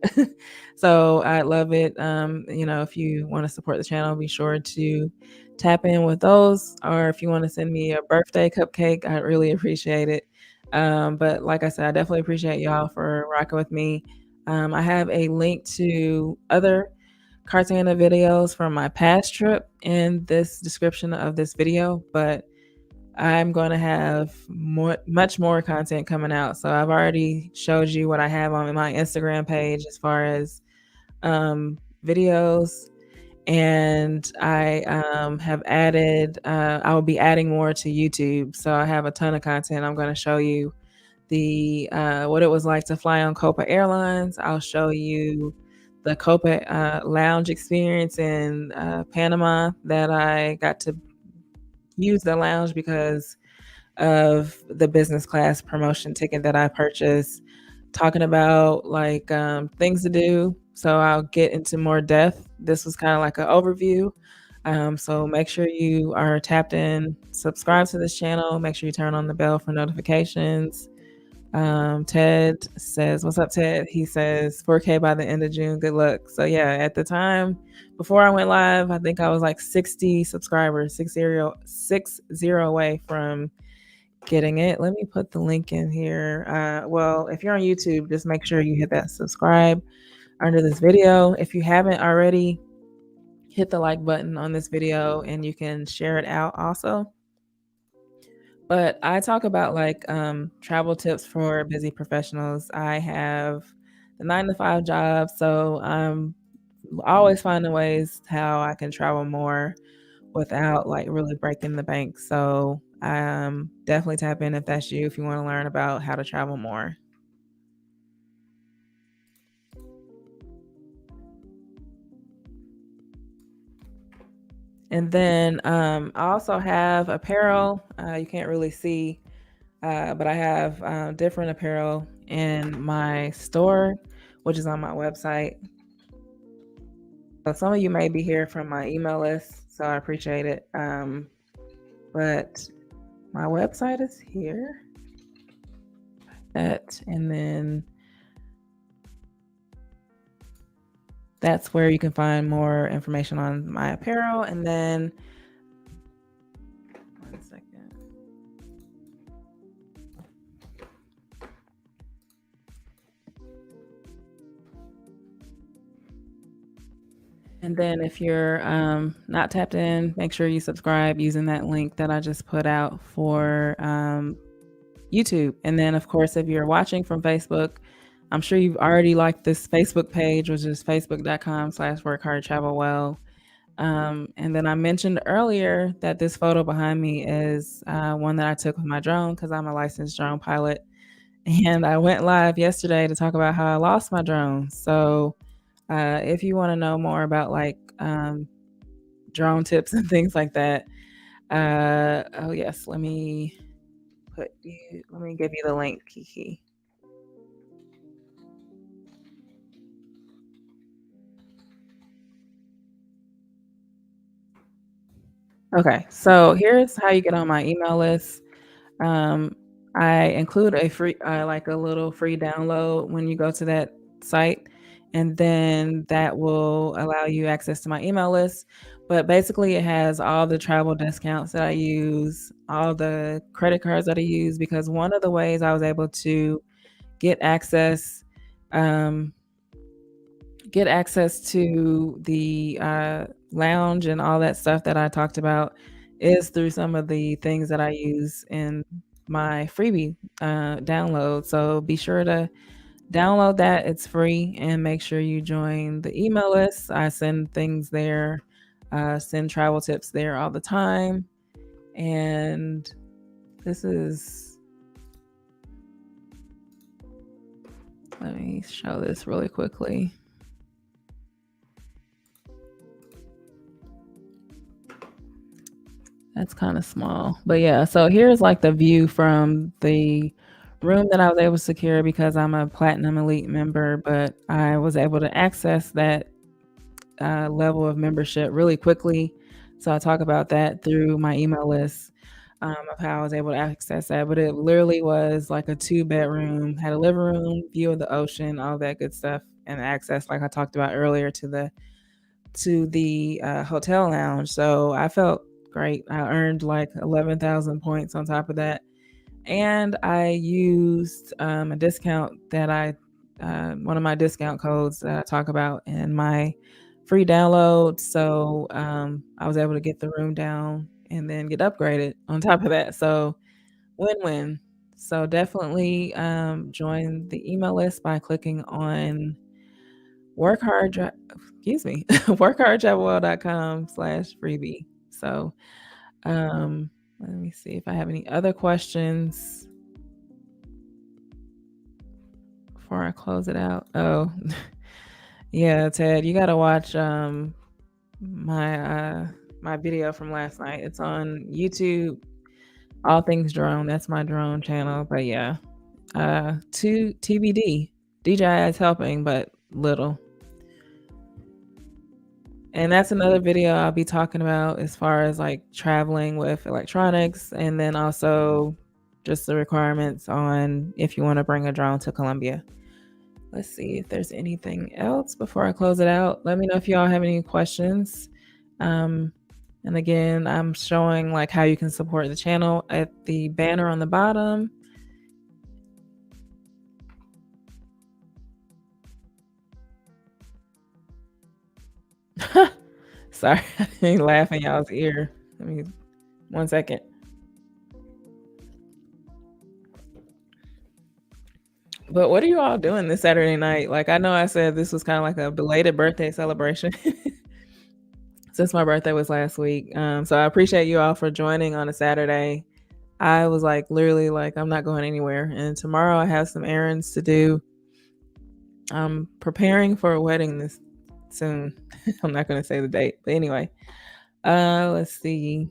So I'd love it. If you want to support the channel, be sure to tap in with those. Or if you want to send me a birthday cupcake, I'd really appreciate it. But like I said, I definitely appreciate y'all for rocking with me. I have a link to other Cartagena videos from my past trip in this description of this video, but I'm going to have much more content coming out. So I've already showed you what I have on my Instagram page as far as videos, and I have added. I will be adding more to YouTube. So I have a ton of content. I'm going to show you the what it was like to fly on Copa Airlines. I'll show you the Copa lounge experience in Panama that I got to use the lounge because of the business class promotion ticket that I purchased, talking about like things to do. So I'll get into more depth. This was kind of like an overview. So make sure you are tapped in, subscribe to this channel, make sure you turn on the bell for notifications. Ted says, "What's up, Ted?" He says, "4K by the end of June. Good luck." So yeah, at the time before I went live, I think I was like 60 subscribers, 60 away from getting it. Let me put the link in here. Well, if you're on YouTube, just make sure you hit that subscribe under this video. If you haven't already, hit the like button on this video and you can share it out also. But I talk about like travel tips for busy professionals. I have the 9 to 5 job, so I'm always finding ways how I can travel more without like really breaking the bank. So definitely tap in if that's you, if you want to learn about how to travel more. And then I also have apparel. You can't really see, but I have different apparel in my store, which is on my website. So some of you may be here from my email list, so I appreciate it. But my website is here. And then that's where you can find more information on my apparel. And then, one second. And then if you're not tapped in, make sure you subscribe using that link that I just put out for YouTube. And then, of course, if you're watching from Facebook, I'm sure you've already liked this Facebook page, which is facebook.com/workhardtravelwell. And then I mentioned earlier that this photo behind me is one that I took with my drone because I'm a licensed drone pilot. And I went live yesterday to talk about how I lost my drone. So if you want to know more about like drone tips and things like that, oh yes, let me give you the link, Kiki. Okay, so here's how you get on my email list. I include a free, like a little free download when you go to that site, and then that will allow you access to my email list. But basically, it has all the travel discounts that I use, all the credit cards that I use, because one of the ways I was able to get access um, get access to the lounge and all that stuff that I talked about is through some of the things that I use in my freebie download. So be sure to download that. It's free, and make sure you join the email list. I send things there, send travel tips there all the time. And this is, let me show this really quickly. That's kind of small. But yeah, so here's like the view from the room that I was able to secure because I'm a Platinum Elite member, but I was able to access that level of membership really quickly. So I talk about that through my email list of how I was able to access that. But it literally was like a 2 bedroom, had a living room, view of the ocean, all that good stuff, and access, like I talked about earlier, to the hotel lounge. So I felt great. I earned like 11,000 points on top of that. And I used a discount that one of my discount codes that I talk about in my free download. So I was able to get the room down and then get upgraded on top of that. So win win. So definitely join the email list by clicking on work hard excuse me workhardtravelwell.com/freebie. So let me see if I have any other questions before I close it out. Oh yeah, Ted, you gotta watch my video from last night. It's on YouTube, all things drone. That's my drone channel. But yeah, to TBD, DJI is helping but little. And that's another video I'll be talking about as far as like traveling with electronics, and then also just the requirements on if you want to bring a drone to Colombia. Let's see if there's anything else before I close it out. Let me know if y'all have any questions. Um, and again, I'm showing like how you can support the channel at the banner on the bottom. Sorry, I didn't laugh in y'all's ear. Let me 1 second. But what are you all doing this Saturday night? Like, I know I said this was kind of like a belated birthday celebration since my birthday was last week. So I appreciate you all for joining on a Saturday. I was like, literally, like, I'm not going anywhere. And tomorrow I have some errands to do. I'm preparing for a wedding this soon. I'm not going to say the date, but anyway, let's see.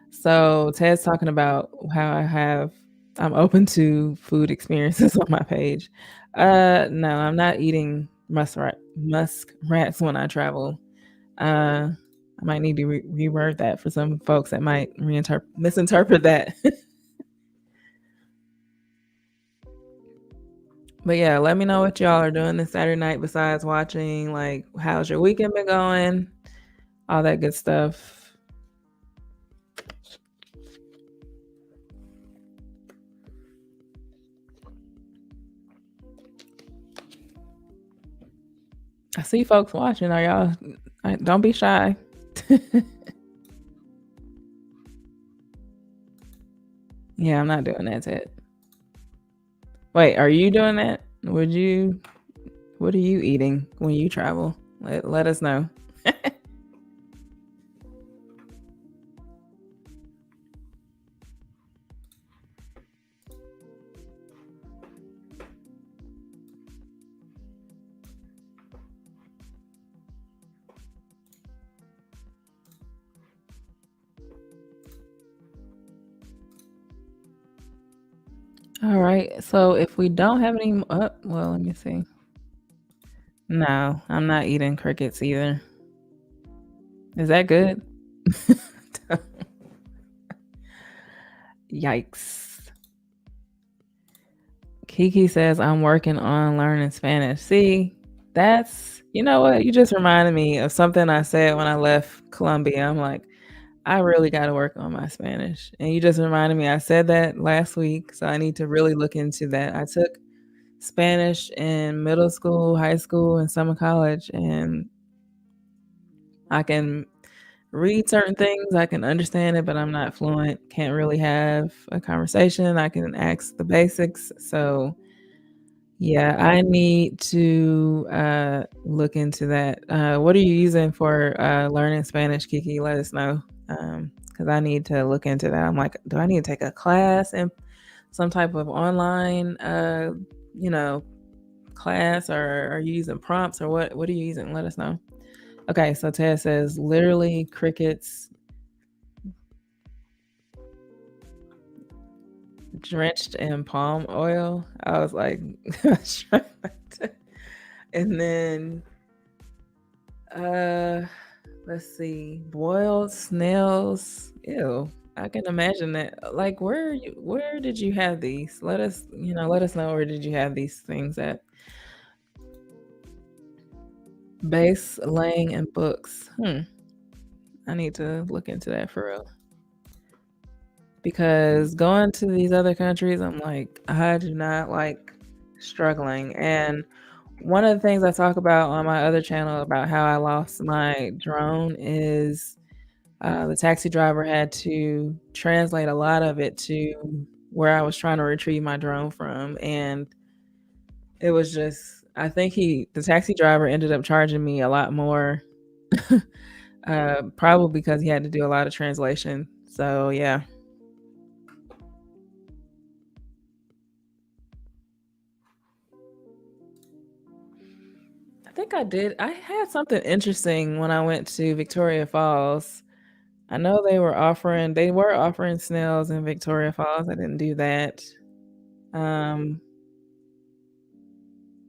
So Ted's talking about how I'm open to food experiences on my page. No, I'm not eating muskrats when I travel. I might need to reword that for some folks that might misinterpret that. But yeah, let me know what y'all are doing this Saturday night besides watching. Like, how's your weekend been going? All that good stuff. I see folks watching. Are y'all? Don't be shy. Yeah, I'm not doing that, Ted. Wait, are you doing that? Would you? What are you eating when you travel? Let us know. All right. So if we don't have any, well, let me see. No, I'm not eating crickets either. Is that good? Yikes. Kiki says, I'm working on learning Spanish. See, you know what? You just reminded me of something I said when I left Colombia. I'm like, I really got to work on my Spanish. And you just reminded me, I said that last week. So I need to really look into that. I took Spanish in middle school, high school, and summer college, and I can read certain things. I can understand it, but I'm not fluent. Can't really have a conversation. I can ask the basics. So yeah, I need to look into that. What are you using for learning Spanish, Kiki? Let us know. Because I need to look into that. I'm like, do I need to take a class and some type of online, you know, class, or are you using prompts, or what are you using? Let us know. Okay, so Ted says literally crickets drenched in palm oil. I was like, and then uh let's see, boiled snails. Ew. I can imagine that. Like, where did you have these? Let us know, where did you have these things at? Base laying and books. I need to look into that for real. Because going to these other countries, I'm like, I do not like struggling. And one of the things I talk about on my other channel about how I lost my drone is the taxi driver had to translate a lot of it to where I was trying to retrieve my drone from. And it was just, I think the taxi driver ended up charging me a lot more, probably because he had to do a lot of translation. So, yeah. I think I did. I had something interesting when I went to Victoria Falls. I know they were offering snails in Victoria Falls. I didn't do that. Um,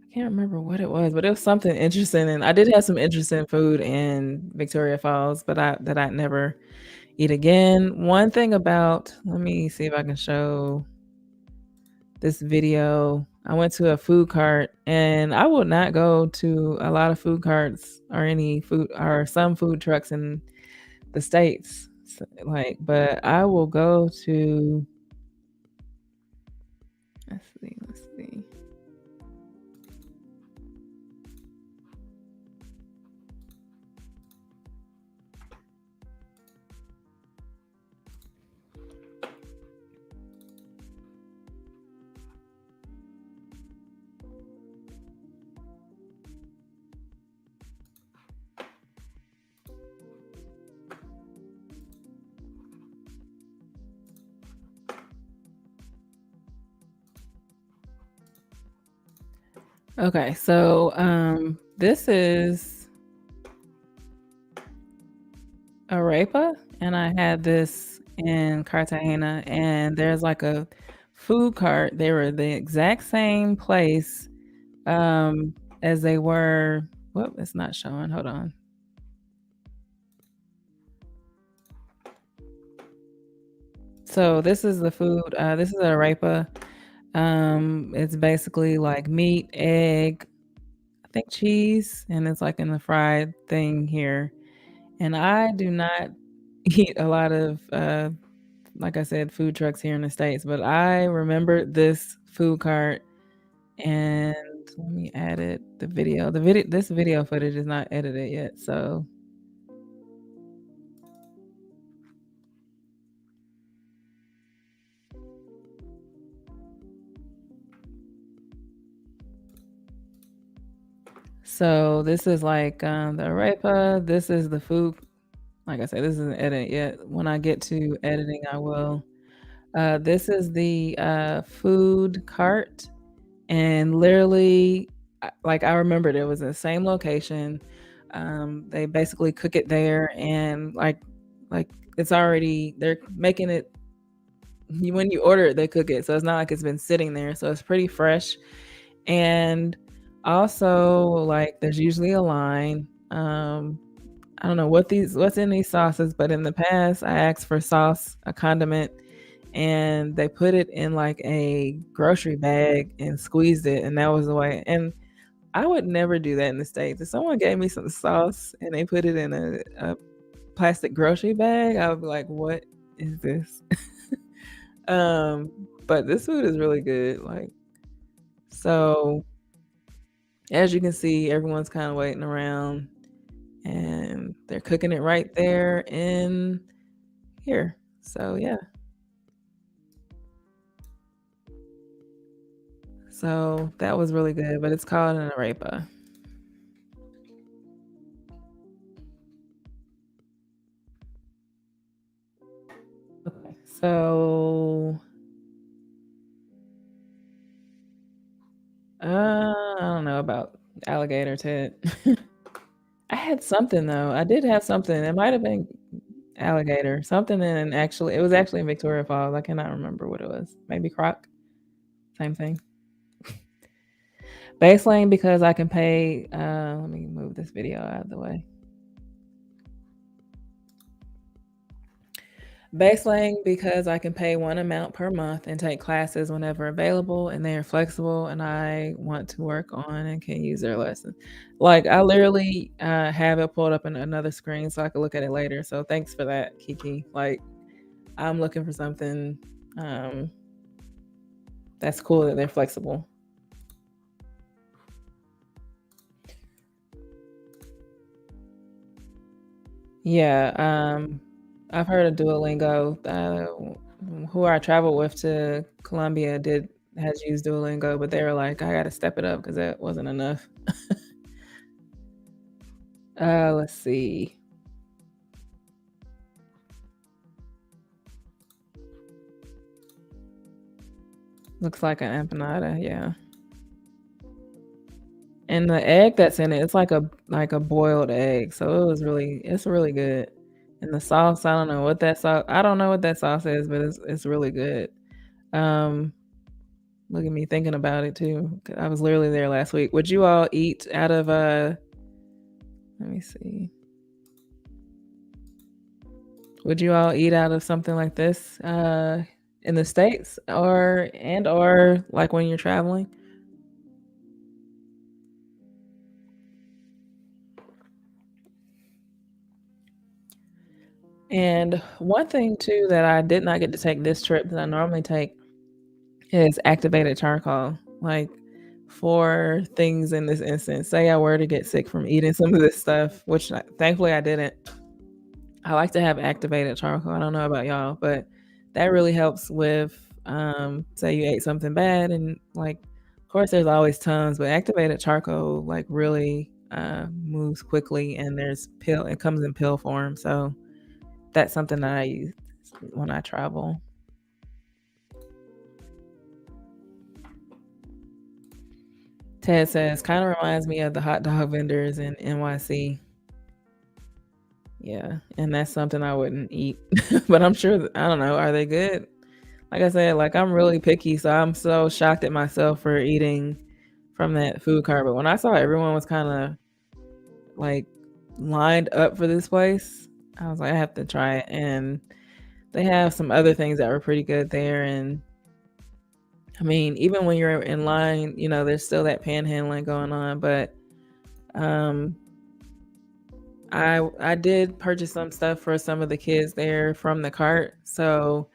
I can't remember what it was, but it was something interesting. And I did have some interesting food in Victoria Falls, but I'd never eat again. One thing about, let me see if I can show this video. I went to a food cart, and I will not go to a lot of food carts or any food or some food trucks in the States. Like, but I will go to, let's see. Okay, so this is arepa, and I had this in Cartagena, and there's like a food cart. They were the exact same place as they were. Whoop, it's not showing. Hold on. So this is the food. This is arepa. It's basically like meat, egg, I think cheese, and it's like in the fried thing here. And I do not eat a lot of, like I said, food trucks here in the States, but I remember this food cart, and let me add it, the video. This video footage is not edited yet, so this is like the arepa. This is the food. Like I said, this isn't edited yet. When I get to editing, I will. This is the food cart, and literally, like I remembered, it was in the same location. They basically cook it there, and like it's already, they're making it. When you order it, they cook it, so it's not like it's been sitting there. So it's pretty fresh, and also like there's usually a line. I don't know what's in these sauces, but in the past I asked for sauce, a condiment, and they put it in like a grocery bag and squeezed it, and that was the way. And I would never do that in the States. If someone gave me some sauce and they put it in a plastic grocery bag, I would be like, "What is this?" um, but this food is really good. Like, so as you can see, everyone's kind of waiting around, and they're cooking it right there in here. So yeah. So that was really good, but it's called an arepa. Okay. So I don't know about alligator tit. I had something though. I did have something. It might have been alligator. Something in actually it was actually in Victoria Falls. I cannot remember what it was. Maybe croc. Same thing. Base lane because I can pay let me move this video out of the way. Baseline because I can pay one amount per month and take classes whenever available, and they are flexible, and I want to work on and can use their lesson. Like I literally have it pulled up in another screen so I can look at it later. So thanks for that, Kiki. Like I'm looking for something um, that's cool that they're flexible. Yeah, I've heard of Duolingo. Who I traveled with to Colombia did has used Duolingo, but they were like, I got to step it up because that wasn't enough. Let's see. Looks like an empanada, yeah. And the egg that's in it, it's like a boiled egg, so it's really good. And the sauce, I don't know what that sauce. I don't know what that sauce is, but it's really good. Um, Look at me thinking about it too. 'Cause I was literally there last week. Would you all eat out of let me see. Would you all eat out of something like this in the States or like when you're traveling? And one thing too that I did not get to take this trip that I normally take is activated charcoal. Like for things in this instance, say I were to get sick from eating some of this stuff, which thankfully I didn't. I like to have activated charcoal. I don't know about y'all, but that really helps with say you ate something bad and like of course there's always tons, but activated charcoal like really moves quickly and there's pill it comes in pill form. So that's something that I use when I travel. Ted says kind of reminds me of the hot dog vendors in NYC. Yeah, and that's something I wouldn't eat, but I'm sure I don't know. Are they good? Like I said, like I'm really picky, so I'm so shocked at myself for eating from that food cart. But when I saw everyone was kind of like lined up for this place, I was like, I have to try it. And they have some other things that were pretty good there. And I mean, even when you're in line, you know, there's still that panhandling going on. But um, I did purchase some stuff for some of the kids there from the cart. So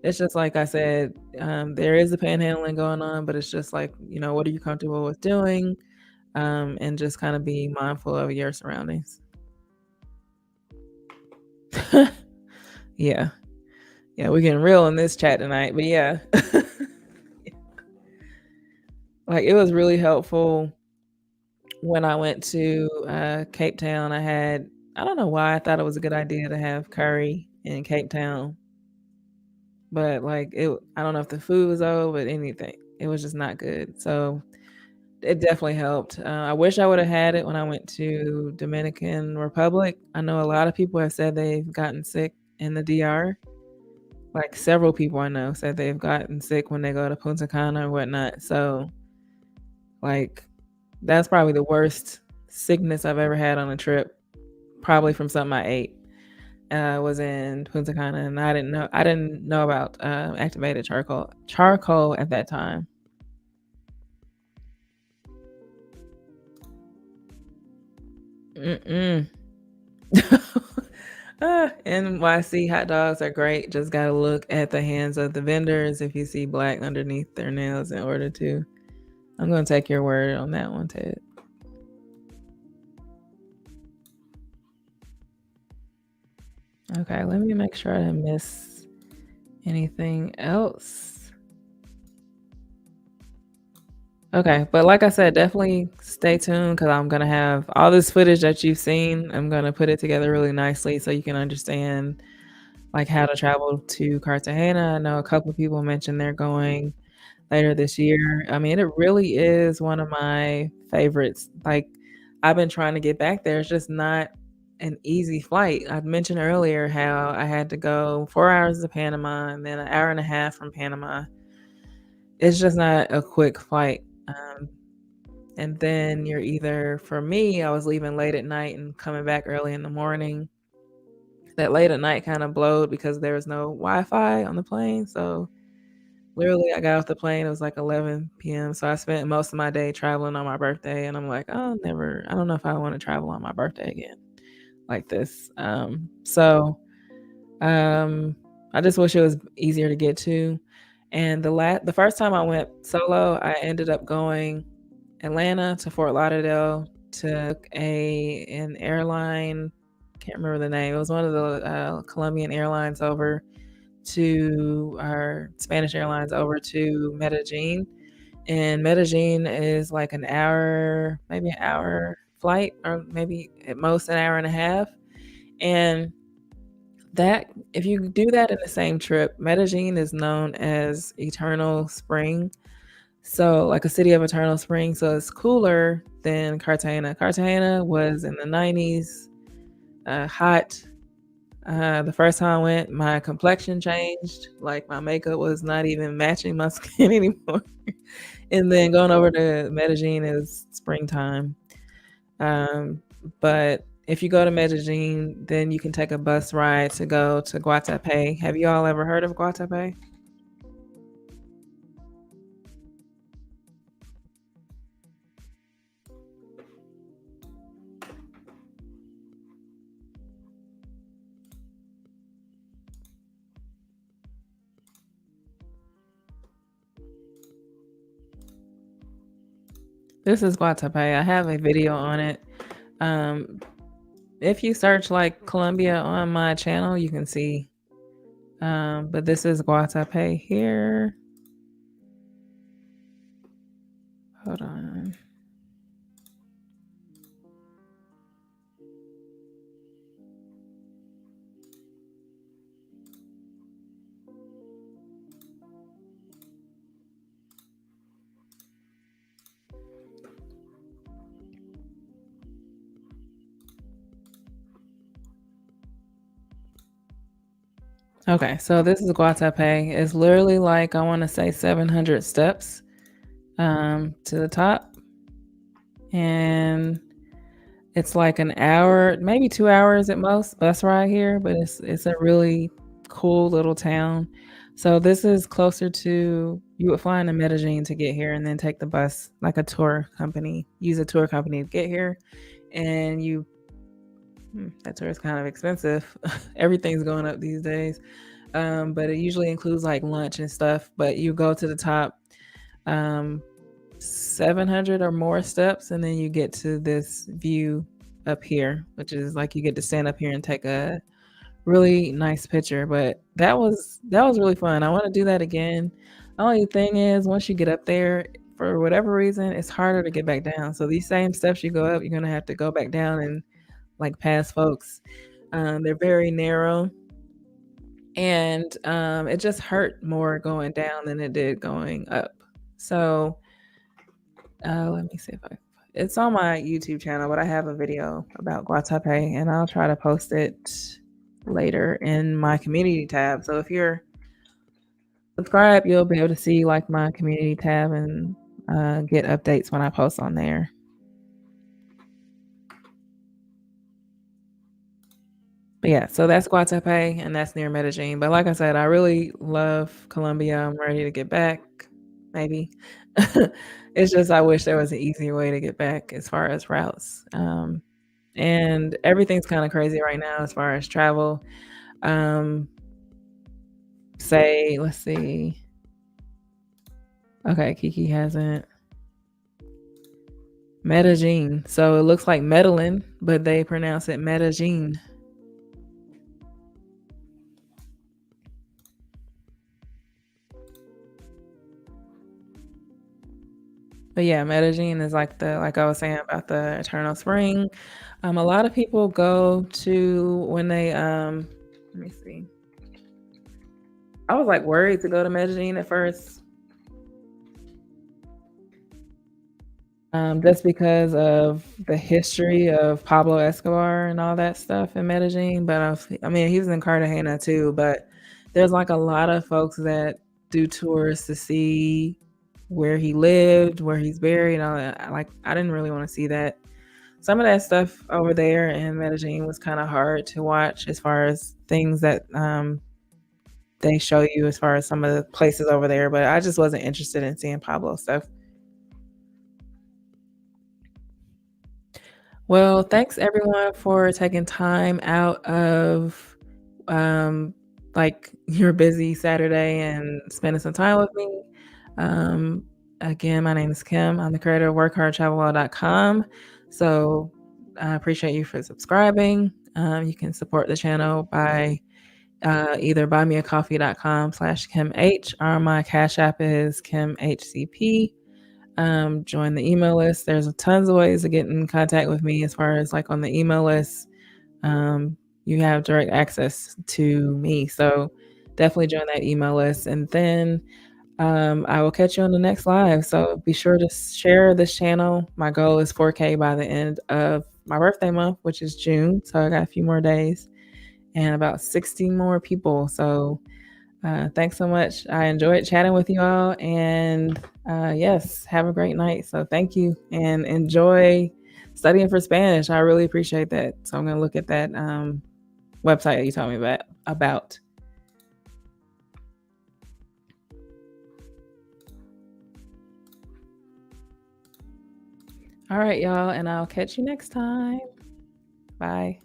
it's just like I said, there is a panhandling going on, but it's just like, you know, what are you comfortable with doing? And just kind of be mindful of your surroundings. Yeah. Yeah, we're getting real in this chat tonight. But yeah. Like it was really helpful when I went to Cape Town. I don't know why I thought it was a good idea to have curry in Cape Town. But like I don't know if the food was old, but anything, it was just not good. So it definitely helped. I wish I would have had it when I went to Dominican Republic. I know a lot of people have said they've gotten sick in the DR. Like several people I know said they've gotten sick when they go to Punta Cana or whatnot. So like that's probably the worst sickness I've ever had on a trip. Probably from something I ate. was in Punta Cana, and I didn't know about activated charcoal at that time. Mm-mm. NYC hot dogs are great. Just gotta look at the hands of the vendors if you see black underneath their nails in order to. I'm gonna take your word on that one, Ted. Okay, let me make sure I didn't miss anything else. Okay, but like I said, definitely stay tuned because I'm gonna have all this footage that you've seen. I'm gonna put it together really nicely so you can understand like how to travel to Cartagena. I know a couple of people mentioned they're going later this year. I mean, it really is one of my favorites. Like, I've been trying to get back there. It's just not an easy flight. I mentioned earlier how I had to go 4 hours to Panama and then an hour and a half from Panama. It's just not a quick flight. And then you're either, for me, I was leaving late at night and coming back early in the morning. That late at night kind of blowed because there was no Wi-Fi on the plane. So literally, I got off the plane, it was like 11 PM, so I spent most of my day traveling on my birthday, and I'm like, I don't know if I wanna travel on my birthday again like this. Um, I just wish it was easier to get to, and the first time I went solo, I ended up going Atlanta to Fort Lauderdale, took a an airline, can't remember the name, it was one of the, Colombian airlines over to our Spanish Airlines over to Medellin. And Medellin is like an hour, maybe an hour flight, or maybe at most an hour and a half. And that, if you do that in the same trip, Medellin is known as Eternal Spring. So, like a city of eternal spring. So, it's cooler than Cartagena. Cartagena was in the 90s, hot. The first time I went, my complexion changed. Like my makeup was not even matching my skin anymore. And then going over to Medellin is springtime. Um, but if you go to Medellin, then you can take a bus ride to go to Guatapé. Have you all ever heard of Guatapé? This is Guatapé. I have a video on it. Um, if you search like Colombia on my channel, you can see. But this is Guatapé here. Hold on. Okay, so this is Guatapé. It's literally like I want to say 700 steps to the top, and it's like an hour, maybe 2 hours at most bus ride here. But it's a really cool little town. So this is closer to, you would fly into Medellin to get here, and then take the bus, like a tour company. Use a tour company to get here, and that tour is kind of expensive. Everything's going up these days. But it usually includes like lunch and stuff. But you go to the top, um, 700 or more steps, and then you get to this view up here, which is like you get to stand up here and take a really nice picture. But that was really fun. I want to do that again. The only thing is, once you get up there, for whatever reason, it's harder to get back down. So these same steps you go up, you're gonna have to go back down and like past folks. They're very narrow, and it just hurt more going down than it did going up. So let me see if I. It's on my YouTube channel, but I have a video about Guatape, and I'll try to post it later in my community tab. So if you're subscribed, you'll be able to see like my community tab and get updates when I post on there. But yeah, so that's Guatape, and that's near Medellin. But like I said, I really love Colombia. I'm ready to get back, maybe. It's just I wish there was an easier way to get back as far as routes. And everything's kind of crazy right now as far as travel. Um, say, let's see. Okay, Kiki hasn't. Medellin. So it looks like Medellin, but they pronounce it Medellin. But yeah, Medellin is like the like I was saying about the eternal spring. A lot of people go to when they let me see. I was like worried to go to Medellin at first, just because of the history of Pablo Escobar and all that stuff in Medellin. But I mean, he was in Cartagena too. But there's like a lot of folks that do tours to see where he lived, where he's buried, and all that. Like, I didn't really want to see that. Some of that stuff over there in Medellin was kind of hard to watch as far as things that they show you as far as some of the places over there. But I just wasn't interested in seeing Pablo stuff. Well, thanks everyone for taking time out of um, like your busy Saturday and spending some time with me. Um, Again, my name is Kim. I'm the creator of workhardtravelwell.com. So I appreciate you for subscribing. You can support the channel by either buymeacoffee.com/Kim H, or my Cash App is Kim HCP. Join the email list. There's tons of ways to get in contact with me as far as like on the email list. You have direct access to me. So definitely join that email list. And then I will catch you on the next live. So be sure to share this channel. My goal is 4K by the end of my birthday month, which is June. So I got a few more days and about 60 more people. So thanks so much. I enjoyed chatting with you all. And yes, have a great night. So thank you and enjoy studying for Spanish. I really appreciate that. So I'm going to look at that website that you told me about. All right, y'all. And I'll catch you next time. Bye.